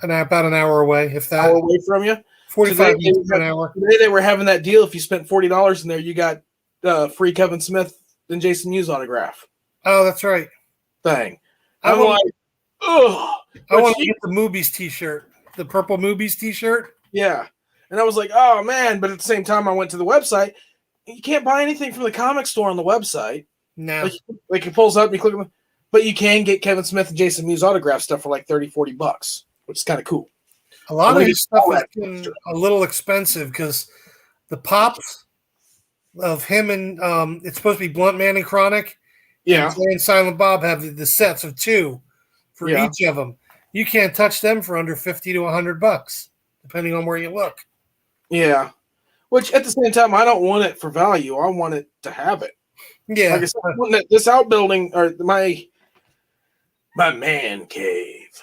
About an hour away, if that. Hour away from you? 45 minutes to an hour. Today they were having that deal. If you spent $40 in there, you got free Kevin Smith and Jason Mewes autograph Oh, that's right. thing. I I'm want- like, ugh. I But want to you- get the Moobies t-shirt, the purple Moobies t-shirt. Yeah. And I was like, oh, man. But at the same time, I went to the website. You can't buy anything from the comic store on the website. No. Like it pulls up, you click on, but you can get Kevin Smith and Jason Mewes autograph stuff for like $30-$40, which is kind of cool. A lot of Well, his stuff all has that been extra. a little expensive because the pops of him and it's supposed to be Blunt Man and Chronic. Yeah. Jay and Silent Bob have the sets of 2 for Yeah. each of them. You can't touch them for under $50 to $100, depending on where you look. Yeah. Which at the same time, I don't want it for value. I want it to have it. Yeah. Like I said, I want this outbuilding or my man cave.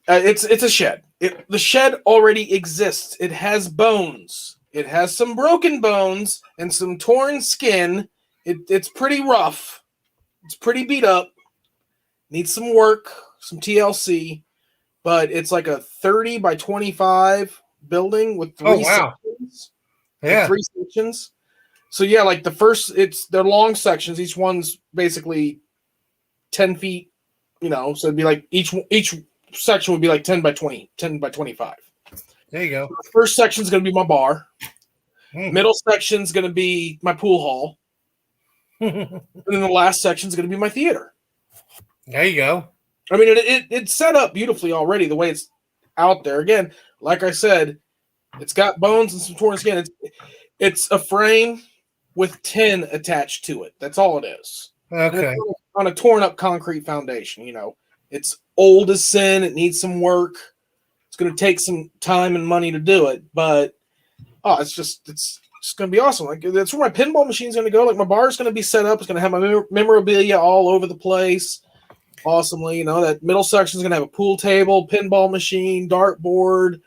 It's a shed. The shed already exists. It has bones. It has some broken bones and some torn skin. It's pretty rough. It's pretty beat up. Needs some work, some TLC, but it's like a 30 by 25 building with 3 sections. Yeah. 3 sections. So yeah, like the first, they're long sections. Each one's basically 10 feet, so it'd be like each section would be like 10 by 20, 10 by 25. There you go. The first section's going to be my bar. Hmm. Middle section's going to be my pool hall. And then the last section's going to be my theater. There you go. I mean, it's set up beautifully already the way it's out there. Again, like I said, it's got bones and some torn skin. It's a frame with tin attached to it. That's all it is. And Okay. it's on a torn up concrete foundation. It's old as sin. It needs some work. It's going to take some time and money to do it, but it's just going to be awesome. Like that's where my pinball machine's going to go. Like my bar is going to be set up. It's going to have my memorabilia all over the place. Awesomely, that middle section is going to have a pool table, pinball machine, dartboard.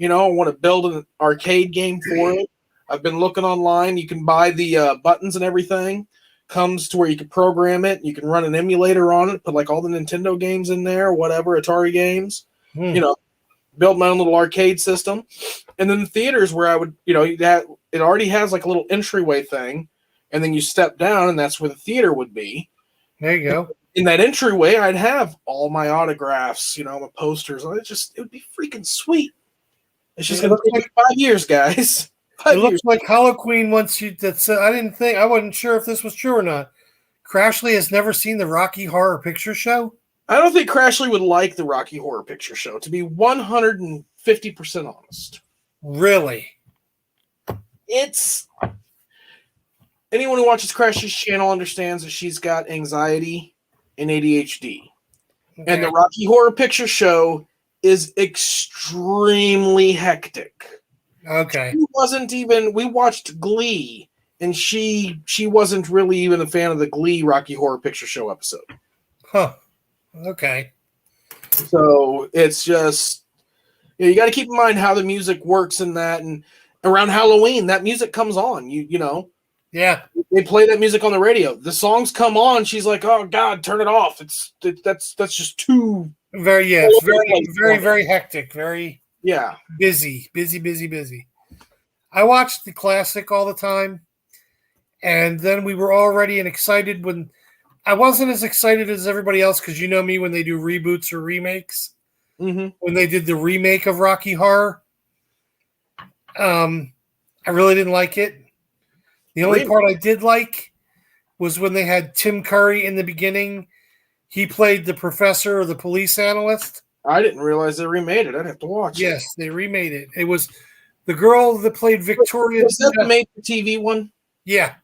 I want to build an arcade game for it. I've been looking online. You can buy the buttons and everything. Comes to where you can program it. You can run an emulator on it. Put like all the Nintendo games in there, whatever Atari games. Build my own little arcade system. And then the theaters where I would, it already has like a little entryway thing, and then you step down, and that's where the theater would be. There you go. In that entryway, I'd have all my autographs, my posters. It would be freaking sweet. It's just going to take 5 years, guys. 5 It years. looks like Hollow Queen wants you. I wasn't sure if this was true or not. Crashly has never seen the Rocky Horror Picture Show. I don't think Crashly would like the Rocky Horror Picture Show, to be 150% honest. Really? It's anyone who watches Crashly's channel understands that she's got anxiety and ADHD. And the Rocky Horror Picture Show is extremely hectic. Okay. We watched Glee, and she wasn't really even a fan of the Glee Rocky Horror Picture Show episode. Huh. Okay. So it's just, you got to keep in mind how the music works in that, and around Halloween, that music comes on, Yeah. they play that music on the radio. The songs come on. She's like, "Oh God, turn it off." That's just too. It's very, very hectic. Very Yeah. busy. I watched the classic all the time, and then we were already excited when I wasn't as excited as everybody else because me when they do reboots or remakes. Mm-hmm. When they did the remake of Rocky Horror, I really didn't like it. The only Really? part I did like was when they had Tim Curry in the beginning. He played the professor or the police analyst. I didn't realize they remade it. I'd have to watch it. Yes, they remade it. It was the girl that played Victoria. Was that the made-for-TV one? Yeah.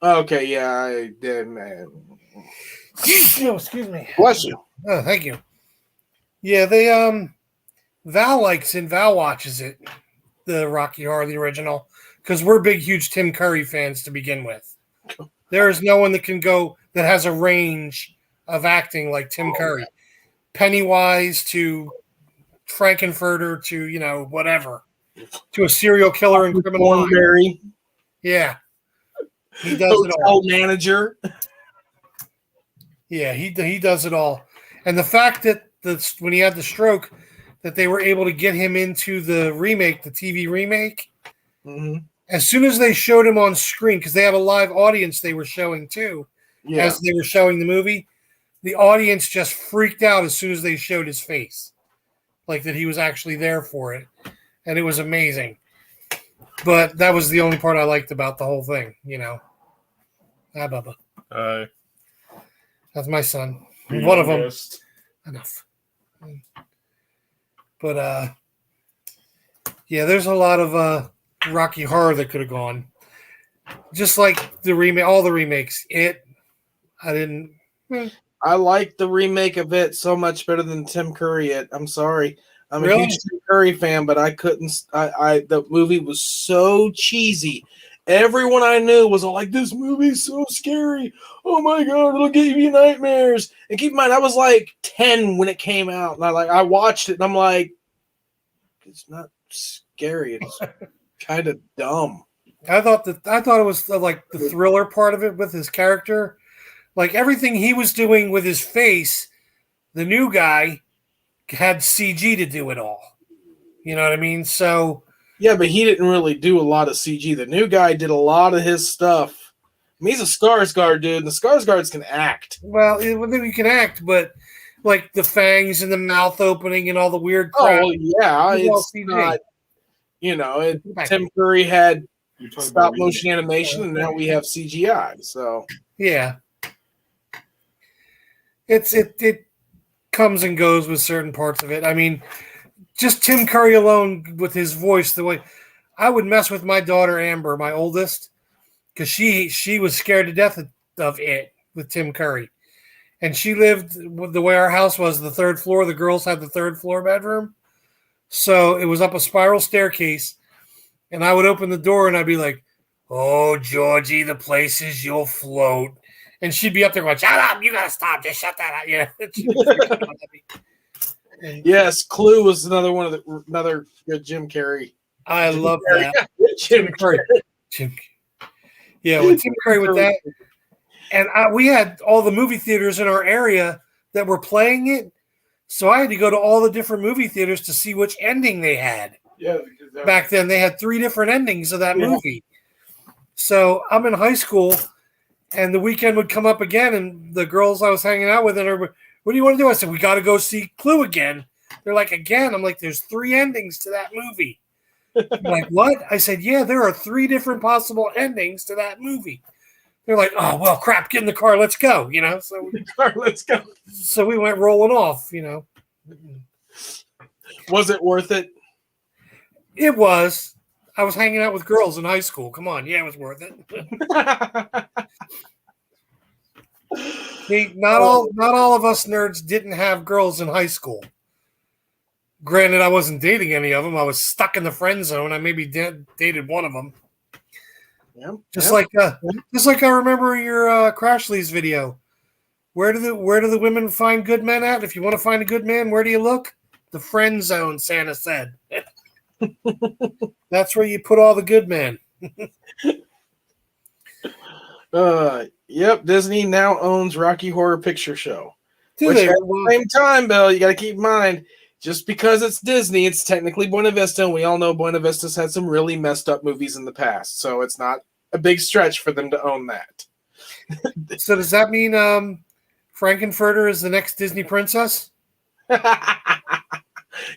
Okay, yeah, I did, man. Oh, excuse me. Bless you. Oh, thank you. Yeah, they Val likes it. Val watches it, the Rocky Horror, the original, because we're big, huge Tim Curry fans to begin with. There is no one that can go that has a range of acting like Tim Curry. Pennywise to Frankenfurter to, whatever. To a serial killer and criminal. Thornberry. Yeah. He does it all. Hotel manager. Yeah, he does it all. And the fact that when he had the stroke, that they were able to get him into the remake, the TV remake. Mm-hmm. As soon as they showed him on screen, because they have a live audience they were showing too, as they were showing the movie, the audience just freaked out as soon as they showed his face. Like that he was actually there for it. And it was amazing. But that was the only part I liked about the whole thing, Hi, Bubba. That's my son. One of them. Enough. But, yeah, there's a lot of Rocky Horror that could have gone. Just like the remake, all the remakes. I like the remake of it so much better than Tim Curry. I'm sorry. I'm Really? a huge Tim Curry fan, but I couldn't. The movie was so cheesy. Everyone I knew was all like, "This movie's so scary. Oh my god, it'll give you nightmares." And keep in mind, I was like 10 when it came out, and I watched it, and I'm like, "It's not scary. It's kind of dumb." I thought it was like the thriller part of it with his character, like everything he was doing with his face. The new guy had CG to do it all. You know what I mean? So yeah, but he didn't really do a lot of CG. The new guy did a lot of his stuff. I mean, he's a Skarsgård dude, and the Skarsgårds can act. Well, he can act, but like the fangs and the mouth opening and all the weird crap. Oh yeah, it's not. Tim Curry had stop motion animation, and now we have CGI. So yeah, it comes and goes with certain parts of it. I mean, just Tim Curry alone with his voice, the way I would mess with my daughter Amber, my oldest, because she was scared to death of it with Tim Curry, and she lived the way our house was, the third floor. The girls had the third floor bedroom, so it was up a spiral staircase. And I would open the door and I'd be like, "Oh, Georgie, the places you'll float." And she'd be up there going, "Shut up, you gotta stop, just shut that out." Yes, Clue was another good Jim Carrey. I love that. Jim Carrey. Yeah, with Tim Curry with that. And we had all the movie theaters in our area that were playing it. So I had to go to all the different movie theaters to see which ending they had. Yeah, back then they had 3 different endings of that movie. So I'm in high school, and the weekend would come up again, and the girls I was hanging out with, and everybody, "What do you want to do?" I said, "We got to go see Clue again." They're like, "Again?" I'm like, "There's 3 endings to that movie." I'm like, "What?" I said, "Yeah, there are 3 different possible endings to that movie." They're like, "Oh, well, crap, get in the car, let's go." So Let's go. So we went rolling off. Was it worth it? It was. I was hanging out with girls in high school. Come on, yeah, it was worth it. See, not all of us nerds didn't have girls in high school. Granted, I wasn't dating any of them. I was stuck in the friend zone. I maybe dated one of them. Yeah. Just like I remember your Crashly's video. Where do the women find good men at? If you want to find a good man, where do you look? The friend zone, Santa said. That's where you put all the good men. Yep, Disney now owns Rocky Horror Picture Show. Dude, Which at the same time, Bill, you got to keep in mind, just because it's Disney, it's technically Buena Vista, and we all know Buena Vista's had some really messed up movies in the past, so it's not a big stretch for them to own that. So does that mean Frankenfurter is the next Disney princess?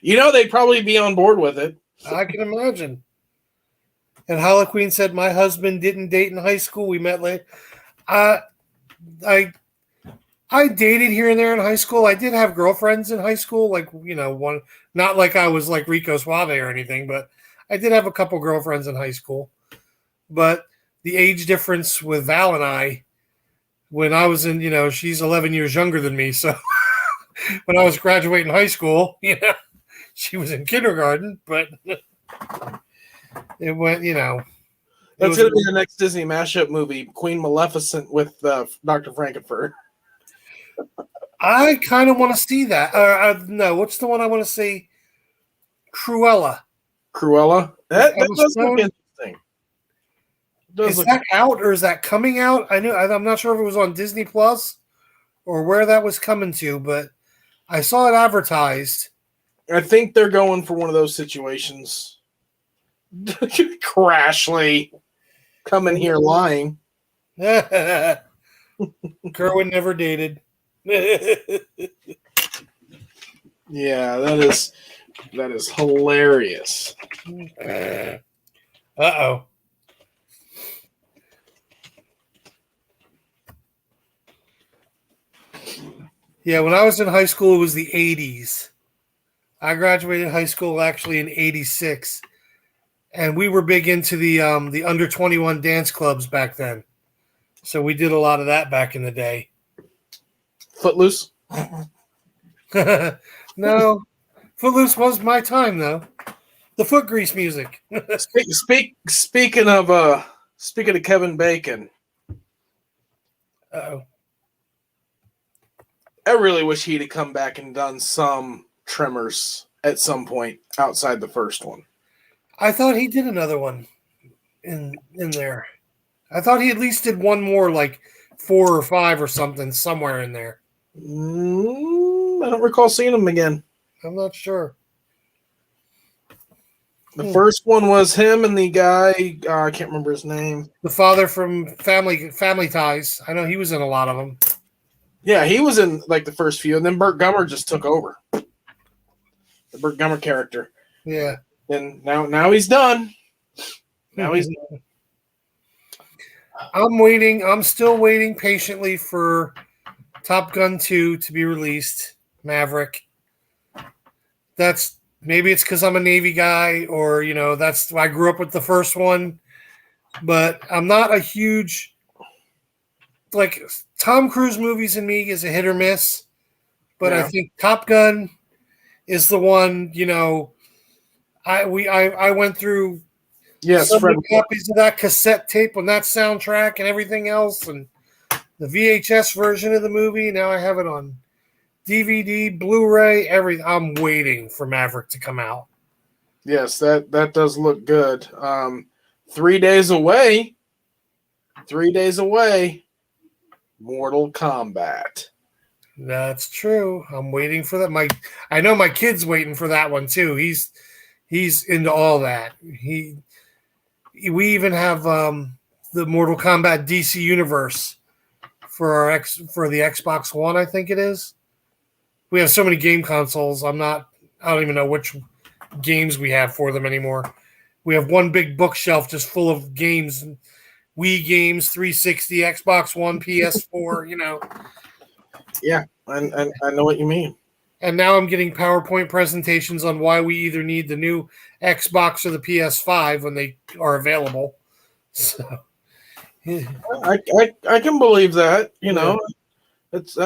They'd probably be on board with it. I can imagine. And Halloween said, my husband didn't date in high school. We met late. I dated here and there in high school. I did have girlfriends in high school, like, one, not like I was like Rico Suave or anything, but I did have a couple girlfriends in high school. But the age difference with Val and I, when I was in, she's 11 years younger than me. So when I was graduating high school, she was in kindergarten, but it went, That's going to be the next Disney mashup movie, Queen Maleficent with Dr. Frankenfurter. I kind of want to see that. No, what's the one I want to see? Cruella. Cruella? That Emma does Stone? look interesting. Is that out or is that coming out? I'm not sure if it was on Disney Plus or where that was coming to, but I saw it advertised. I think they're going for one of those situations. Crashly coming here lying. Kerwin never dated. Yeah, that is hilarious. Uh-oh. Yeah, when I was in high school, it was the 80s. I graduated high school actually in 86. And we were big into the under 21 dance clubs back then. So we did a lot of that back in the day. Footloose? No. Footloose was my time though. The foot grease music. Speaking of Kevin Bacon, Uh-oh. I really wish he'd have come back and done some Tremors at some point outside the first one. I thought he did another one in there. I thought he at least did one more, like 4 or 5 or something, somewhere in there. I don't recall seeing him again. I'm not sure. The first one was him and the guy, I can't remember his name. The father from Family Ties. I know he was in a lot of them. Yeah, he was in like the first few, and then Burt Gummer just took over. The Burt Gummer character. Yeah. And now he's done. Now he's I'm still waiting patiently for Top Gun 2 to be released, Maverick. Maybe it's because I'm a Navy guy, or I grew up with the first one, but I'm not a huge Tom Cruise movies in me is a hit or miss, but Yeah. I think Top Gun is the one. I went through so many copies of that cassette tape on that soundtrack and everything else, and the VHS version of the movie. Now I have it on DVD, Blu-ray, everything. I'm waiting for Maverick to come out. Yes, that does look good. 3 days away. 3 days away. Mortal Kombat. That's true. I'm waiting for that. I know my kid's waiting for that one too. He's into all that. We even have the Mortal Kombat DC Universe for the Xbox One, I think it is. We have so many game consoles. I don't even know which games we have for them anymore. We have one big bookshelf just full of games, Wii games, 360, Xbox One, PS4, Yeah, I know what you mean. And now I'm getting PowerPoint presentations on why we either need the new Xbox or the PS5 when they are available. So, I can believe that. It's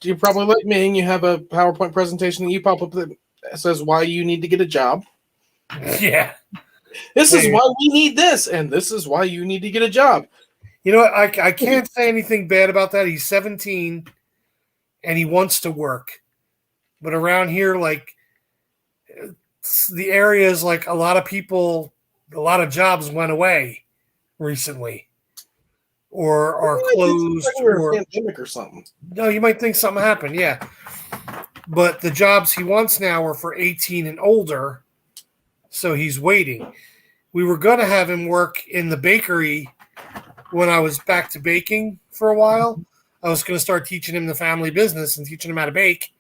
you're probably like me, and you have a PowerPoint presentation that you pop up that says why you need to get a job. Yeah, This is why we need this, and this is why you need to get a job. You know what? I can't say anything bad about that. He's 17, and he wants to work. But around here, the area is a lot of people, a lot of jobs went away recently, or are closed, or a pandemic or something. No, you might think something happened, yeah. But the jobs he wants now are for 18 and older, so he's waiting. We were going to have him work in the bakery when I was back to baking for a while. I was going to start teaching him the family business and teaching him how to bake.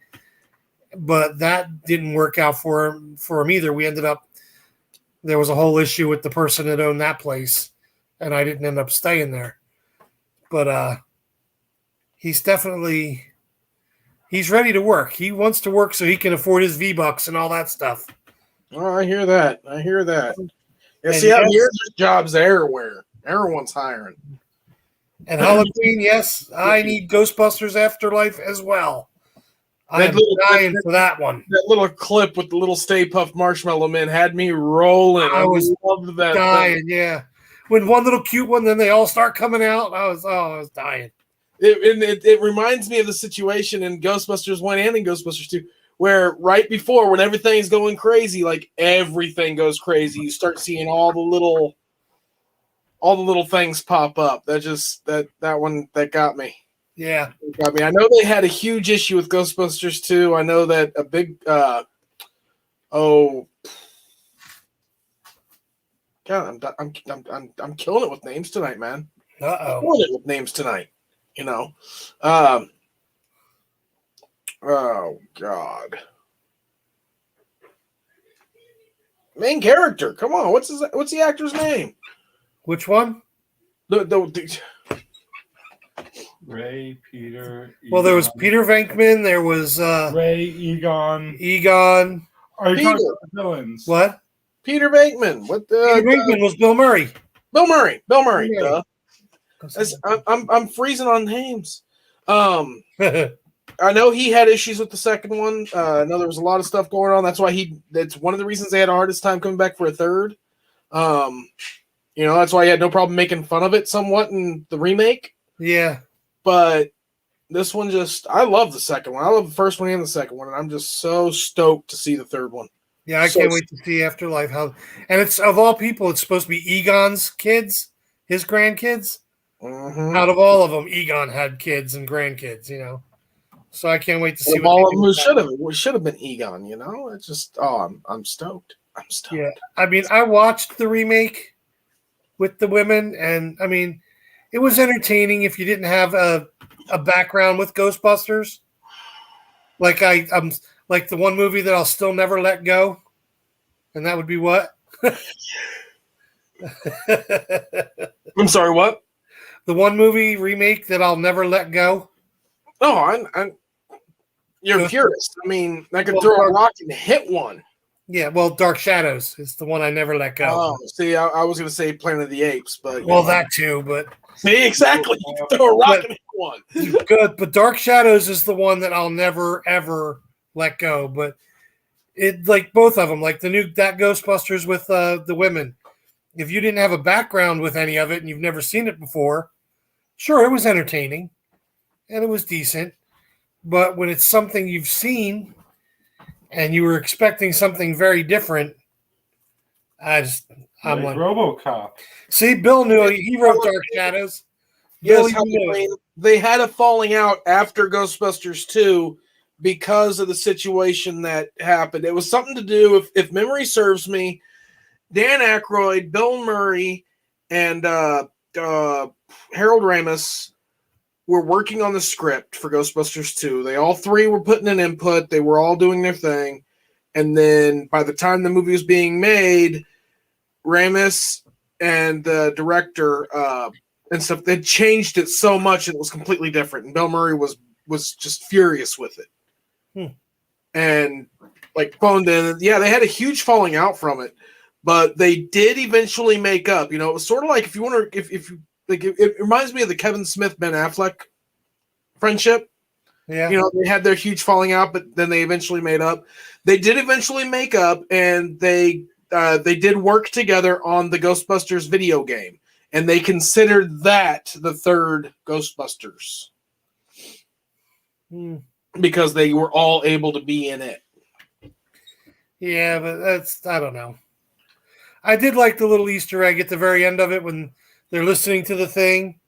But that didn't work out for him either. We ended up there was a whole issue with the person that owned that place, and I didn't end up staying there. But he's definitely he's ready to work. He wants to work so he can afford his V-Bucks and all that stuff. Oh, I hear that. Yeah, And see, out yes- here, there's jobs everywhere. Everyone's hiring. And Halloween, yes, I need Ghostbusters Afterlife as well. That I'm little- dying for that one. That little clip with the little Stay Puft Marshmallow Man had me rolling. I was loved that Dying, thing. yeah. When one little cute one, then they all start coming out. I was dying. It reminds me of the situation in Ghostbusters 1 and in Ghostbusters 2, where right before, when everything's going crazy, like everything goes crazy, you start seeing all the little things pop up. That one that got me. Yeah. It got me. I know they had a huge issue with Ghostbusters 2. I know that a big God, I'm killing it with names tonight, man. Uh-oh. Killing it with names tonight. You know. Oh God. Main character. Come on. What's the actor's name? Which one? The Ray, Peter. Well, there was Egon. Peter Venkman. There was Ray, Egon. Egon. Are you Peter. talking about the villains? What? Peter Venkman. What Peter the Venkman was Bill Murray. Bill Murray. Bill Murray. Yeah. Duh. I'm freezing on names. I know he had issues with the second one. I know there was a lot of stuff going on. That's one of the reasons they had the hardest time coming back for a third. That's why he had no problem making fun of it somewhat in the remake. Yeah. But this one I love the second one. I love the first one and the second one, and I'm just so stoked to see the third one. Yeah, I can't wait to see Afterlife. And it's, of all people, it's supposed to be Egon's kids, his grandkids. Mm-hmm. Out of all of them, Egon had kids and grandkids, So I can't wait to see all what of they them do with that. should have been Egon. It's just I'm stoked. I'm stoked. Yeah, I mean, I watched the remake with the women, and I mean, it was entertaining if you didn't have a background with Ghostbusters. Like I'm like the one movie that I'll still never let go, and that would be what? I'm sorry. What? The one movie remake that I'll never let go. Oh, you're No. curious. I mean, I could Well, throw a rock and hit one. Yeah, well, Dark Shadows is the one I never let go. Oh, see, I was going to say Planet of the Apes, but Well, that too, but see, exactly. You can throw a rock and hit one. good. But Dark Shadows is the one that I'll never ever let go. But it, like both of them, like that Ghostbusters with the women. If you didn't have a background with any of it and you've never seen it before, sure, it was entertaining and it was decent. But when it's something you've seen and you were expecting something very different, I'm like, RoboCop. see, Bill knew he wrote Dark Shadows. Yes, Bill, you knew it. they had a falling out after Ghostbusters 2 because of the situation that happened. It was something to do, if memory serves me, Dan Aykroyd, Bill Murray, and Harold Ramis were working on the script for Ghostbusters 2. They all three were putting in input. They were all doing their thing. And then by the time the movie was being made, Ramis and the director and stuff, they changed it so much it was completely different. And Bill Murray was just furious with it. And like phoned in. Yeah, they had a huge falling out from it. But they did eventually make up. It was sort of like, if you want to, if you like, it reminds me of the Kevin Smith Ben Affleck friendship. Yeah, They had their huge falling out, but then they eventually made up. They did eventually make up, and they did work together on the Ghostbusters video game, and they considered that the third Ghostbusters because they were all able to be in it. Yeah, but I don't know. I did like the little Easter egg at the very end of it when they're listening to the thing,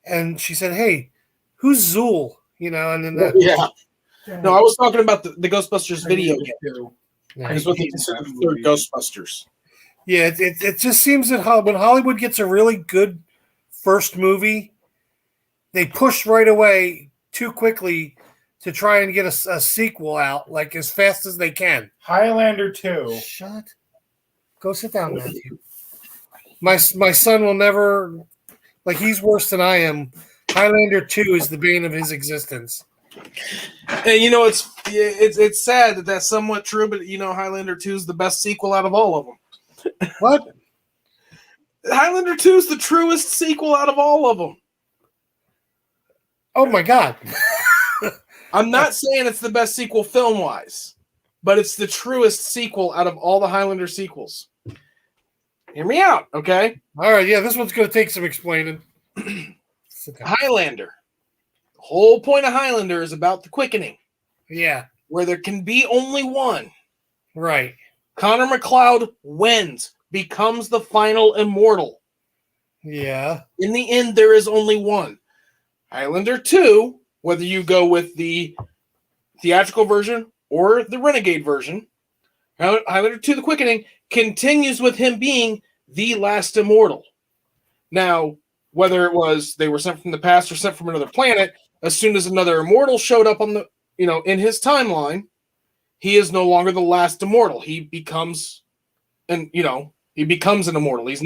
and she said, "Hey, who's Zool?" And then No, I was talking about the Ghostbusters video game. Yeah. It's what they consider the third Ghostbusters. Yeah, it just seems that when Hollywood gets a really good first movie, they push right away too quickly to try and get a sequel out like as fast as they can. Highlander 2. Shut. Go sit down, Matthew. My son will never, like, he's worse than I am. Highlander 2 is the bane of his existence. And it's sad that that's somewhat true, but Highlander 2 is the best sequel out of all of them. What? Highlander 2 is the truest sequel out of all of them. Oh my God. I'm not saying it's the best sequel film-wise, but it's the truest sequel out of all the Highlander sequels. Hear me out, okay? All right, yeah, this one's going to take some explaining. Highlander. The whole point of Highlander is about the quickening, Yeah, where there can be only one. right. Connor McLeod wins, becomes the final immortal. Yeah. In the end, there is only one. Highlander 2, whether you go with the theatrical version or the Renegade version, Highlander 2, The Quickening, continues with him being the last immortal. Now, whether it was they were sent from the past or sent from another planet, as soon as another immortal showed up on the, in his timeline, he is no longer the last immortal. He becomes, he becomes an immortal. He's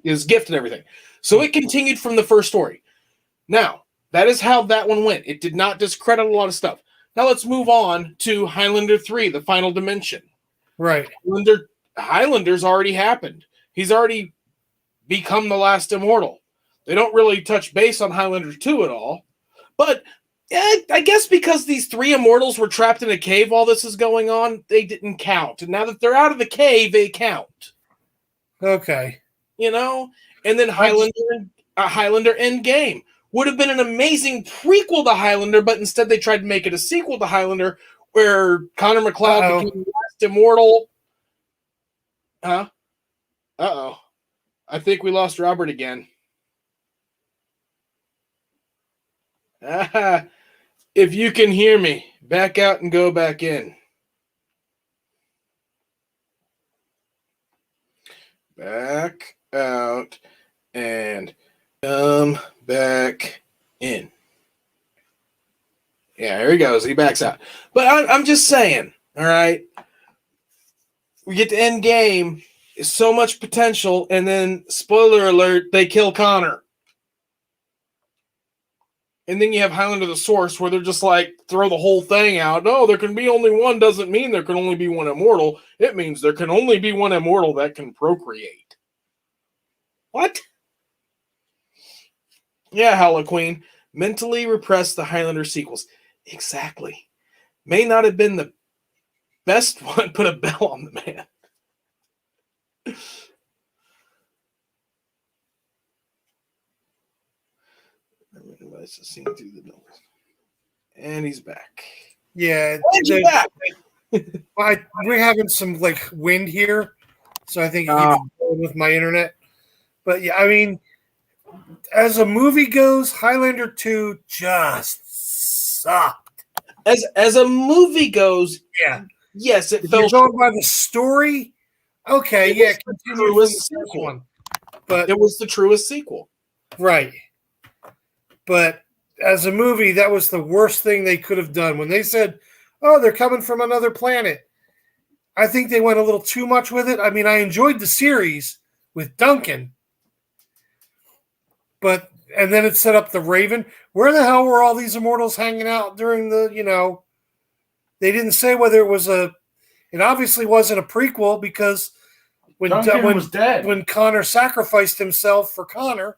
his gift and everything. So it continued from the first story. Now, that is how that one went. It did not discredit a lot of stuff. Now let's move on to Highlander 3, The Final Dimension. Right. Highlander's already happened. He's already become the last immortal. They don't really touch base on Highlander 2 at all. But I guess because these three immortals were trapped in a cave while this is going on, they didn't count. And now that they're out of the cave, they count. Okay. And then Highlander Endgame would have been an amazing prequel to Highlander, but instead they tried to make it a sequel to Highlander where Connor McLeod became the last immortal. Huh? Uh-oh. I think we lost Robert again. If you can hear me, back out and go back in. Back out and come back in. Yeah, here he goes. He backs out. But I'm just saying, all right? We get to end game, so much potential, and then, spoiler alert, they kill Connor. And then you have Highlander the Source, where they're just like, throw the whole thing out. No, there can be only one doesn't mean there can only be one immortal. It means there can only be one immortal that can procreate. What? Yeah, Halloween. Mentally repress the Highlander sequels. Exactly. May not have been the best one. Put a bell on the man. And he's back. Yeah. We're having some wind here, so I think it's with my internet. But yeah, I mean, as a movie goes, Highlander 2 just sucked. As a movie goes, yeah, yes, it if fell you're going by the story. Okay, yeah, continue with the first one, but it was the truest sequel, right? But as a movie, that was the worst thing they could have done. When they said, "Oh, they're coming from another planet," I think they went a little too much with it. I mean, I enjoyed the series with Duncan, and then it set up the Raven. Where the hell were all these immortals hanging out during the? They didn't say whether it was a. It obviously wasn't a prequel because when was dead. When Connor sacrificed himself for Connor,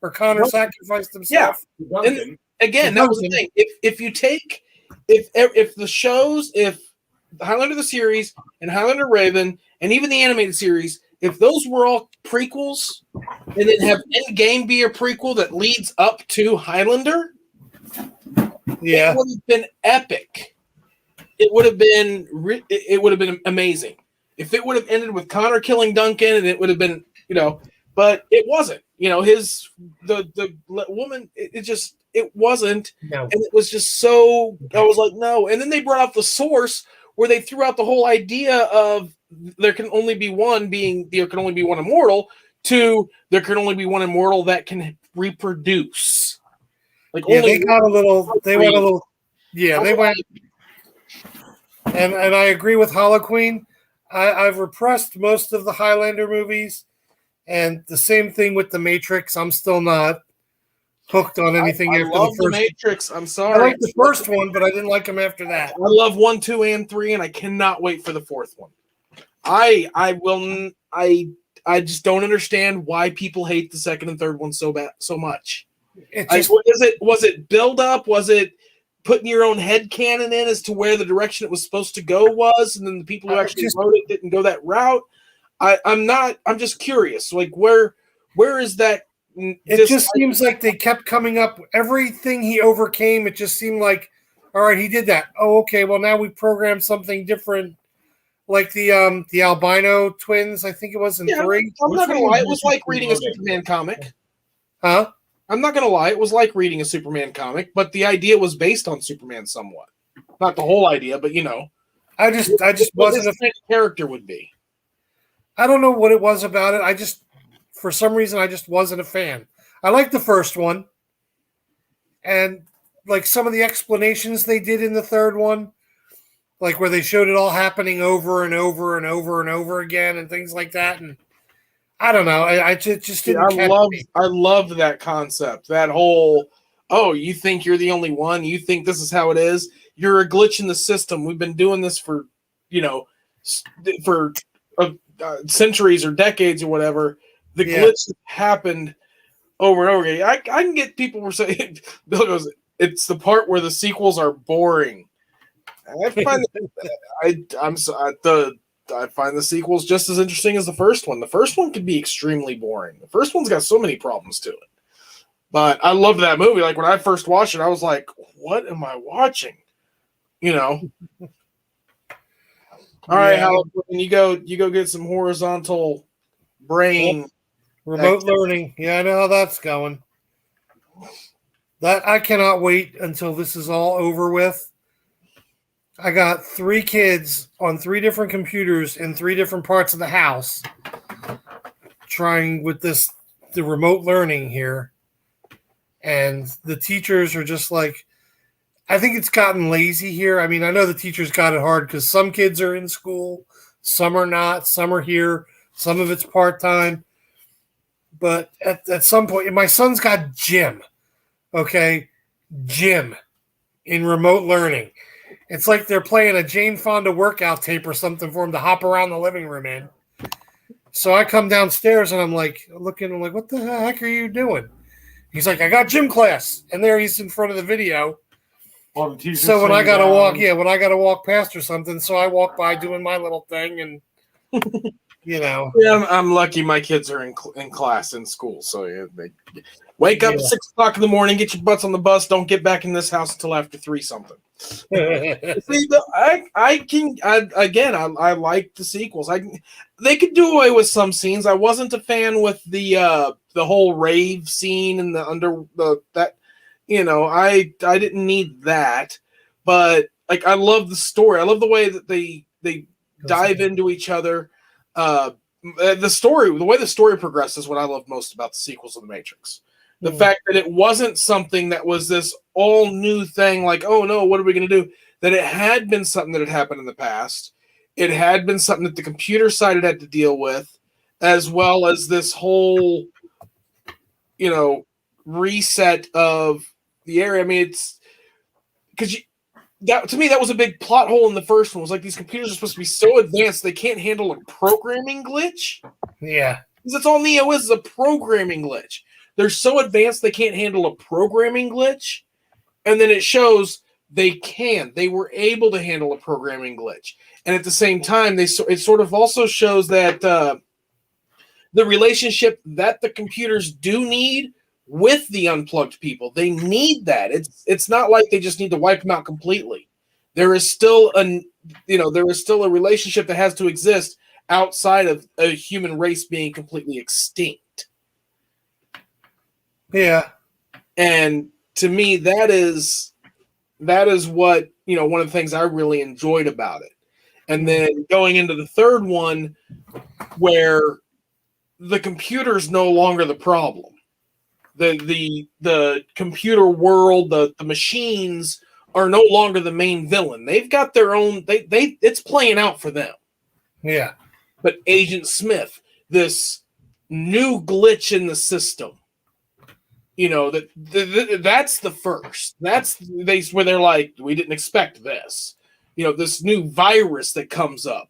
or Connor sacrificed himself. Yeah. And again, that was the thing. If the shows, if Highlander the series and Highlander Raven and even the animated series, if those were all prequels and then have Endgame be a prequel that leads up to Highlander, it would have been epic. It would have been amazing. If it would have ended with Connor killing Duncan, and it would have been, but it wasn't. The woman, it wasn't. No. And it was just so, I was like, no. And then they brought out the Source where they threw out the whole idea of there can only be one immortal to there can only be one immortal that can reproduce. They went a little, they went. And I agree with Halloween. I've repressed most of the Highlander movies, and the same thing with the Matrix. I'm still not hooked on anything I after love the the first. Matrix. I'm I sorry. like the first one, but I didn't like them after that. I love 1, 2, and 3, and I cannot wait for the fourth one. I just don't understand why people hate the second and third one so much. It just Was it build up? Was it putting your own head canon in as to where the direction it was supposed to go was, and then the people who actually wrote it didn't go that route? I'm just curious. Like where is that? It just seems like they kept coming up. Everything he overcame, it just seemed like, all right, he did that. Oh, okay. Well, now we programmed something different, like the albino twins. I think it was in 3. I'm not gonna lie. It was like reading a Superman comic. Huh? I'm not gonna lie. It was like reading a Superman comic, but the idea was based on Superman somewhat. Not the whole idea, but you know. I just wasn't a character would be. I don't know what it was about it. For some reason, I just wasn't a fan. I liked the first one. And like some of the explanations they did in the third one, like where they showed it all happening over and over and over and over again and things like that. And I don't know. I just didn't catch me. I loved that concept. That whole, oh, you think you're the only one? You think this is how it is? You're a glitch in the system. We've been doing this for, centuries or decades or whatever. The glitch happened over and over again. I can get people were saying, Bill goes, it's the part where the sequels are boring. I find I find the sequels just as interesting as the first one. The first one could be extremely boring. The first one's got so many problems to it. But I loved that movie. Like when I first watched it, I was like, what am I watching? All right, Halliburton, you go get some horizontal brain remote learning. Yeah, I know how that's going. That I cannot wait until this is all over with. I got 3 kids on 3 different computers in 3 different parts of the house trying with the remote learning here. And the teachers are just like, I think it's gotten lazy here. I mean, I know the teachers got it hard because some kids are in school, some are not, some are here, some of it's part-time. But at some point, and my son's got gym, okay? Gym in remote learning. It's like they're playing a Jane Fonda workout tape or something for him to hop around the living room in. So I come downstairs and I'm like, what the heck are you doing? He's like, I got gym class. And there he's in front of the video. So when I got to walk past or something, so I walk by doing my little thing and, Yeah, I'm lucky my kids are in class in school. So they wake up at 6 o'clock in the morning, get your butts on the bus, don't get back in this house until after 3 something. See, I like the sequels. They could do away with some scenes. I wasn't a fan with the whole rave scene and I didn't need that, but like I love the story. I love the way that they dive into each other. The way the story progresses is what I love most about the sequels of The Matrix. The fact that it wasn't something that was this all new thing, like, oh no, what are we going to do? That it had been something that had happened in the past. It had been something that the computer side had to deal with, as well as this whole, reset of the area. I mean, it's because to me that was a big plot hole in the first one. It was like these computers are supposed to be so advanced they can't handle a programming glitch. Yeah, because that's all Neo is a programming glitch. They're so advanced they can't handle a programming glitch, and then it shows they can. They were able to handle a programming glitch, and at the same time, it sort of also shows that the relationship that the computers do need with the unplugged people. They need that. It's not like they just need to wipe them out completely. There is still a relationship that has to exist outside of a human race being completely extinct. Yeah. And to me, that is what, one of the things I really enjoyed about it. And then going into the third one where the computer's no longer the problem. The computer world, the machines are no longer the main villain. They've got their own, it's playing out for them. Yeah. But Agent Smith, this new glitch in the system, that's the first. That's where they're like, we didn't expect this. This new virus that comes up.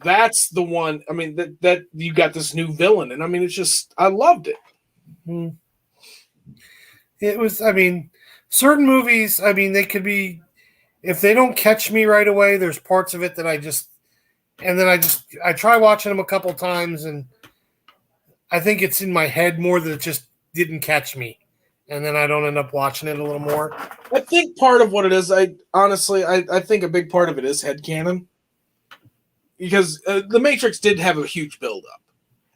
That's the one. I mean, that you got this new villain, and I mean, it's just I loved it. It was. I mean, certain movies. I mean, they could be. If they don't catch me right away, there's parts of it that I try watching them a couple times, and I think it's in my head more that it just didn't catch me, and then I don't end up watching it a little more. I think part of what it is, I think a big part of it is headcanon. Because the Matrix did have a huge buildup.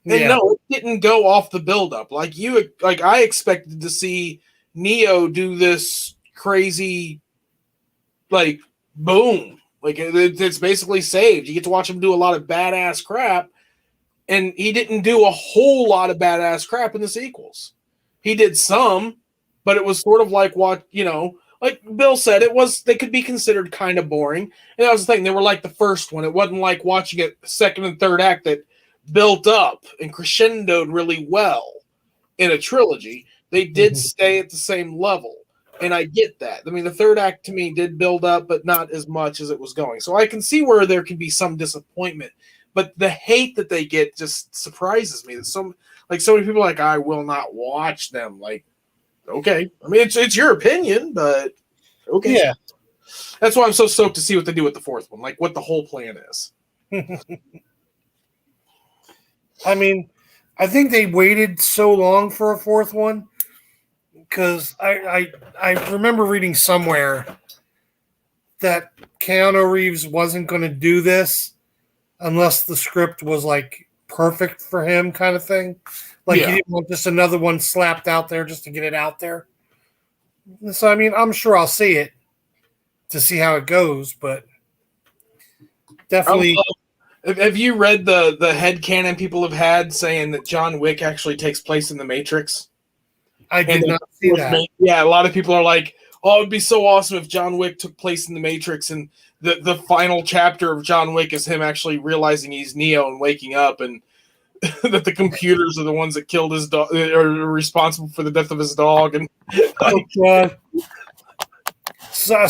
And no, it didn't go off the buildup. Like I expected to see Neo do this crazy, like, boom. Like, it's basically saved. You get to watch him do a lot of badass crap. And he didn't do a whole lot of badass crap in the sequels. He did some, but it was sort of like like Bill said, they could be considered kind of boring. And that was the thing. They were like the first one. It wasn't like watching a second and third act that built up and crescendoed really well in a trilogy. They did stay at the same level. And I get that. I mean, the third act to me did build up, but not as much as it was going. So I can see where there can be some disappointment. But the hate that they get just surprises me. That so many people are like, I will not watch them. Like, okay. I mean, it's your opinion, but okay. Yeah. That's why I'm so stoked to see what they do with the fourth one, like what the whole plan is. I mean, I think they waited so long for a fourth one because I remember reading somewhere that Keanu Reeves wasn't going to do this unless the script was like perfect for him, kind of thing. Like, you didn't want just another one slapped out there just to get it out there. So, I mean, I'm sure I'll see it to see how it goes, but definitely. Have you read the headcanon people have had saying that John Wick actually takes place in the Matrix? I did not see that. Yeah, a lot of people are like, oh, it'd be so awesome if John Wick took place in the Matrix, and the final chapter of John Wick is him actually realizing he's Neo and waking up, and that the computers are the ones that killed his dog, are responsible for the death of his dog. And oh god! So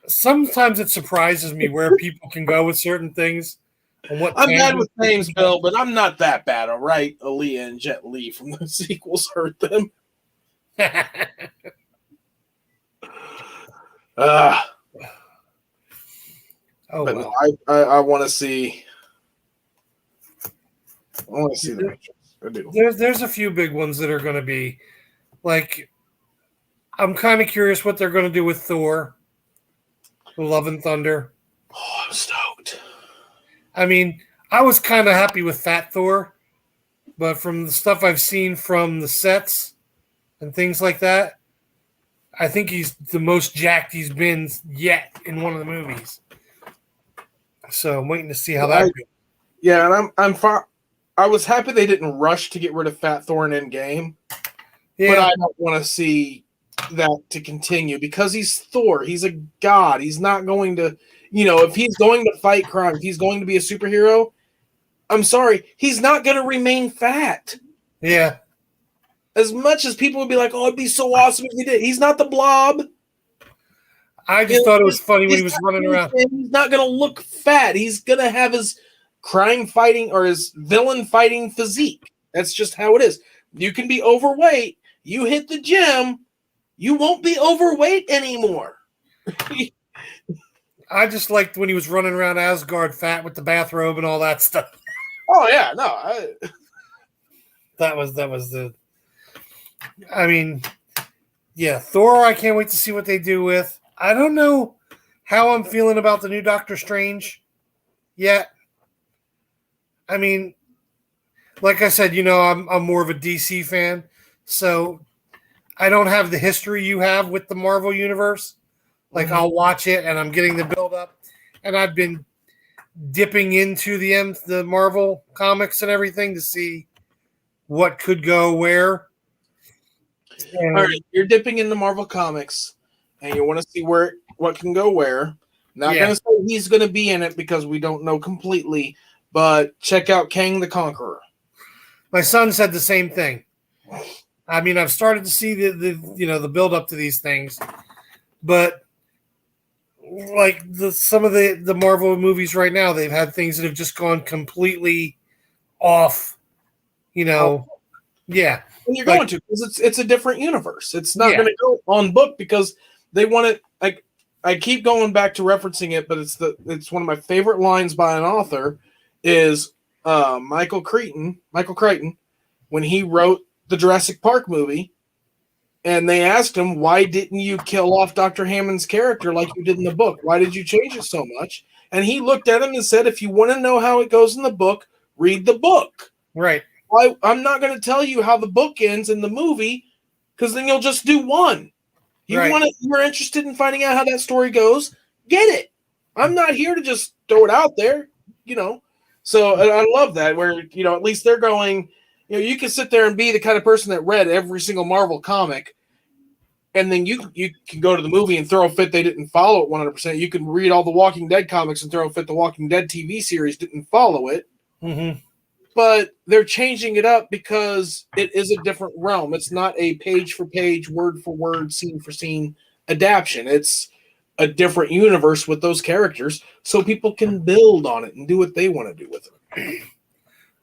sometimes it surprises me where people can go with certain things. And what I'm bad with names, Bill, but I'm not that bad. All right, Aaliyah and Jet Li from the sequels hurt them. But well. no, I want to see. I want to see the Matrix. I do. There's a few big ones that are going to be like. I'm kind of curious what they're going to do with Thor, Love and Thunder. Oh, I'm stoked. I mean, I was kind of happy with Fat Thor, but from the stuff I've seen from the sets and things like that, I think he's the most jacked he's been yet in one of the movies. So I'm waiting to see how that goes. Yeah, and I'm far. I was happy they didn't rush to get rid of Fat Thor in Endgame, but I don't want to see that to continue because he's Thor. He's a god. He's not going to, if he's going to fight crime, if he's going to be a superhero, I'm sorry, he's not going to remain fat. Yeah. As much as people would be like, oh, it'd be so awesome if he did. He's not the Blob. I just thought it was funny when he was running around. He's not going to look fat. He's going to have his crime fighting or his villain fighting physique. That's just how it is. You can be overweight. You hit the gym. You won't be overweight anymore. I just liked when he was running around Asgard fat with the bathrobe and all that stuff. Oh, yeah. No. That was the. I mean, yeah, Thor, I can't wait to see what they do with. I don't know how I'm feeling about the new Doctor Strange yet. I mean, like I said, I'm more of a DC fan, so I don't have the history you have with the Marvel Universe. Like, I'll watch it, and I'm getting the build-up, and I've been dipping into the Marvel comics and everything to see what could go where. All right, you're dipping into Marvel Comics, and you want to see what can go where. Not Yeah. going to say he's going to be in it because we don't know completely, but check out Kang the Conqueror. My son said the same thing. I mean, I've started to see the build up to these things, but like some of the Marvel movies right now, they've had things that have just gone completely off. Yeah. And you're Like- going to, because it's a different universe. It's not Yeah. going to go on book because they want it. Like, I keep going back to referencing it, but it's one of my favorite lines by an author is Michael Crichton, when he wrote the Jurassic Park movie, and they asked him, why didn't you kill off Dr. Hammond's character like you did in the book? Why did you change it so much? And he looked at him and said, if you want to know how it goes in the book, read the book. Right. I'm not going to tell you how the book ends in the movie because then you'll just do one. Right. You're interested in finding out how that story goes, get it. I'm not here to just throw it out there, So and I love that where, at least they're going, you can sit there and be the kind of person that read every single Marvel comic, and then you can go to the movie and throw a fit they didn't follow it 100%. You can read all the Walking Dead comics and throw a fit the Walking Dead TV series didn't follow it. Mm-hmm. But they're changing it up because it is a different realm. It's not a page for page, word for word, scene for scene adaptation. It's a different universe with those characters so people can build on it and do what they want to do with it.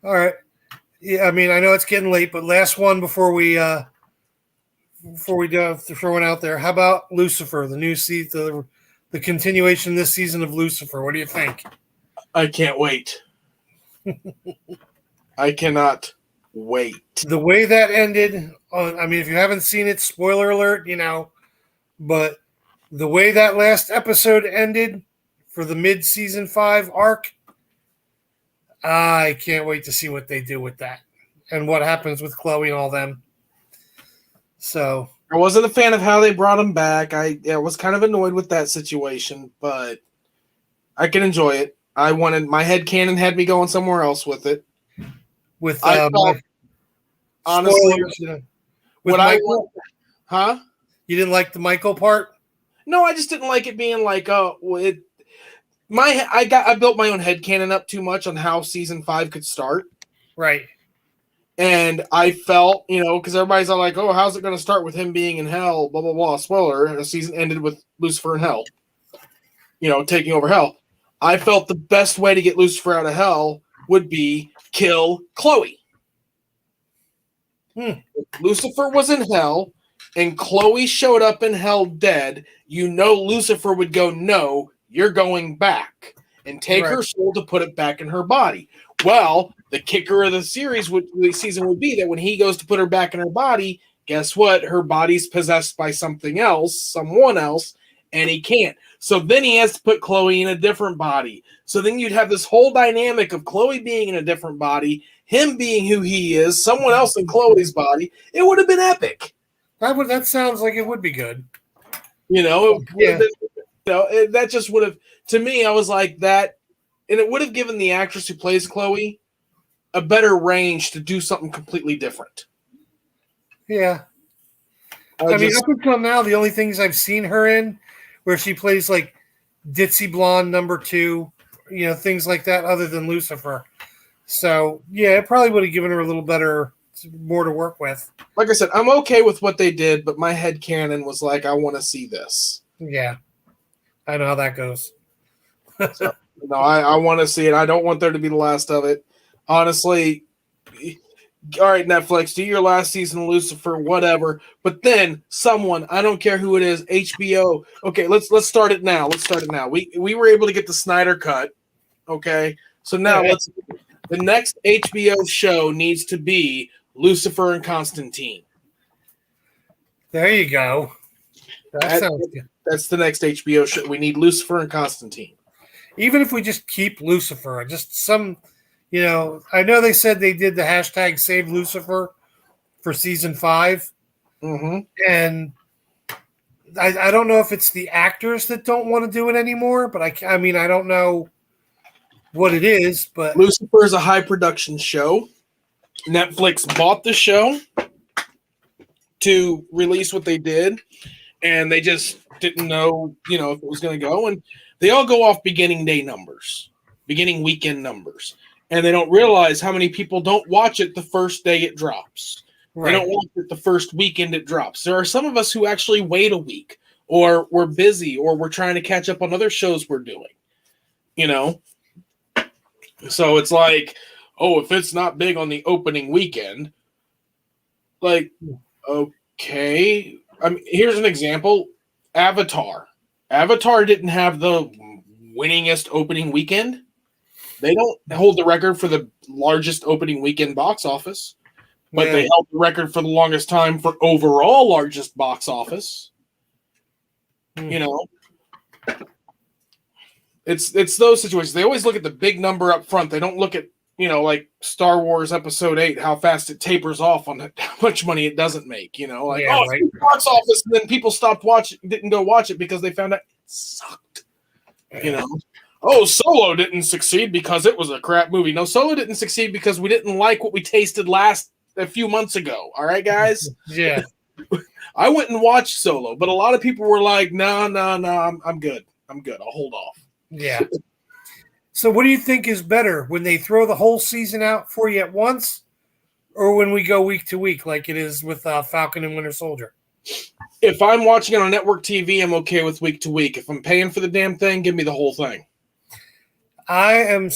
All right. Yeah, I mean, I know it's getting late, but last one before we do throw it out there. How about Lucifer, the new season, the continuation this season of Lucifer? What do you think? I can't wait. I cannot wait. The way that ended, I mean, if you haven't seen it, spoiler alert, but the way that last episode ended for the mid-season 5 arc, I can't wait to see what they do with that and what happens with Chloe and all them. So I wasn't a fan of how they brought him back. I was kind of annoyed with that situation, but I can enjoy it. My headcanon had me going somewhere else with it. with I thought, honestly, spoilers, with what Michael, huh? you didn't like the Michael part? No, I just didn't like it being like, I built my own headcanon up too much on how season 5 could start. Right. And I felt, because everybody's all like, oh, how's it going to start with him being in hell, blah, blah, blah. Spoiler, the season ended with Lucifer in hell, taking over hell. I felt the best way to get Lucifer out of hell would be kill Chloe. If Lucifer was in hell and Chloe showed up in hell dead, Lucifer would go, no, you're going back, and take her soul to put it back in her body. Well, the kicker of the season would be that when he goes to put her back in her body, guess what? Her body's possessed by someone else, and he can't. So then he has to put Chloe in a different body. So then you'd have this whole dynamic of Chloe being in a different body, him being who he is, someone else in Chloe's body. It would have been epic. That sounds like it would be good. That just would have, to me, I was like that, and it would have given the actress who plays Chloe a better range to do something completely different. Yeah. I mean, up until now, the only things I've seen her in where she plays like ditzy blonde number 2, things like that, other than Lucifer. So, yeah, it probably would have given her a little better, more to work with. Like I said, I'm okay with what they did, but my headcanon was like, I want to see this. Yeah. I know how that goes. No, I want to see it. I don't want there to be the last of it. Honestly, all right, Netflix, do your last season of Lucifer, whatever. But then someone, I don't care who it is, HBO. Okay, let's start it now. We were able to get the Snyder cut. Okay, so now the next HBO show needs to be Lucifer and Constantine. There you go. That sounds good. That's the next HBO show. We need Lucifer and Constantine. Even if we just keep Lucifer, just some, I know they said they did the hashtag Save Lucifer for season 5. Mm-hmm. And I don't know if it's the actors that don't want to do it anymore, but I mean, I don't know what it is, but Lucifer is a high production show. Netflix bought the show to release what they did, and they just didn't know, if it was going to go. And they all go off beginning day numbers, beginning weekend numbers, and they don't realize how many people don't watch it the first day it drops. They don't watch it the first weekend it drops. There are some of us who actually wait a week, or we're busy, or we're trying to catch up on other shows we're doing. You know? So it's like, oh, if it's not big on the opening weekend, like, okay. I mean, here's an example. Avatar. Avatar didn't have the winningest opening weekend. They don't hold the record for the largest opening weekend box office, but they held the record for the longest time for overall largest box office. You know, it's those situations. They always look at the big number up front. They don't look at, you know, like Star Wars Episode 8, how fast it tapers off on how much money it doesn't make. You know, like box office, and then people stopped watching, didn't go watch it because they found out it sucked. You know, oh, Solo didn't succeed because it was a crap movie. No, Solo didn't succeed because we didn't like what we tasted a few months ago. All right, guys. Yeah. I went and watched Solo, but a lot of people were like, no, I'm good. I'm good. I'll hold off. Yeah. So what do you think is better, when they throw the whole season out for you at once, or when we go week to week like it is with Falcon and Winter Soldier? If I'm watching it on network TV, I'm okay with week to week. If I'm paying for the damn thing, give me the whole thing. I'm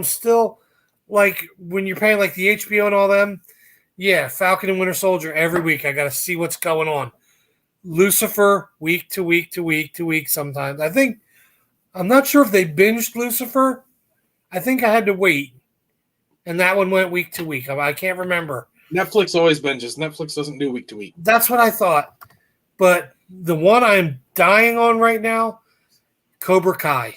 still, like, when you're paying like the HBO and all them, yeah, Falcon and Winter Soldier every week. I got to see what's going on. Lucifer, week to week to week to week sometimes. I'm not sure if they binged Lucifer. I think I had to wait. And that one went week to week. I can't remember. Netflix always binges. Netflix doesn't do week to week. That's what I thought. But the one I'm dying on right now, Cobra Kai.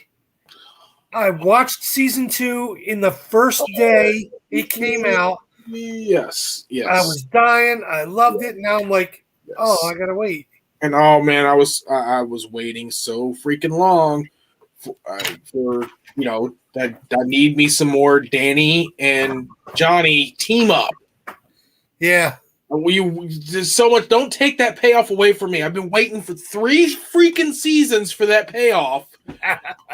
I watched season 2 in the first day it came out. Yes. I was dying. I loved it. Now I'm like, oh, I gotta wait. And oh man, I was waiting so freaking long for you know, that I need me some more Danny and Johnny team up. Yeah. There's so much. Don't take that payoff away from me. I've been waiting for 3 freaking seasons for that payoff.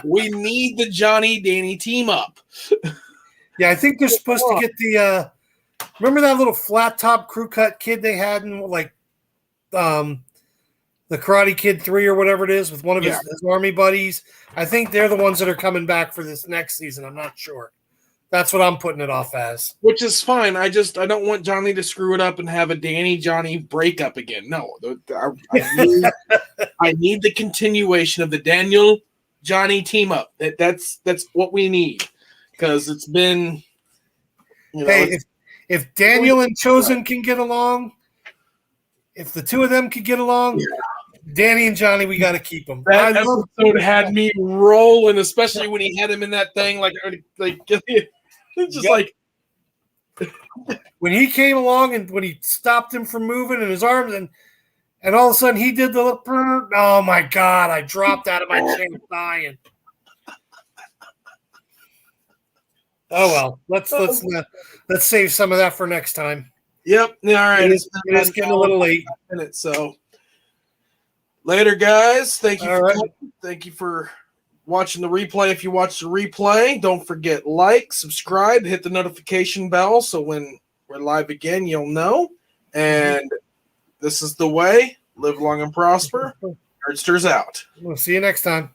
We need the Johnny Danny team up. Yeah, I think they're supposed to get the. Remember that little flat top crew cut kid they had in like, the Karate Kid 3 or whatever it is, with one of his army buddies. I think they're the ones that are coming back for this next season. I'm not sure. That's what I'm putting it off as. Which is fine. I don't want Johnny to screw it up and have a Danny-Johnny breakup again. No. I need the continuation of the Daniel-Johnny team-up. That's what we need. Because it's been... You know, hey, if Daniel and Chosen can get along, if the two of them could get along, Danny and Johnny, we got to keep them. That episode had me rolling, especially when he had him in that thing. It's just like when he came along and when he stopped him from moving in his arms, and all of a sudden he did the look. Oh my God! I dropped out of my chair dying. Oh well, let's save some of that for next time. Yep. All right. It's getting a little late. So later, guys. Thank you. All right. Thank you for watching the replay. If you watch the replay, don't forget subscribe, hit the notification bell, so when we're live again, you'll know. And this is the way. Live long and prosper. Nerdsters out. We'll see you next time.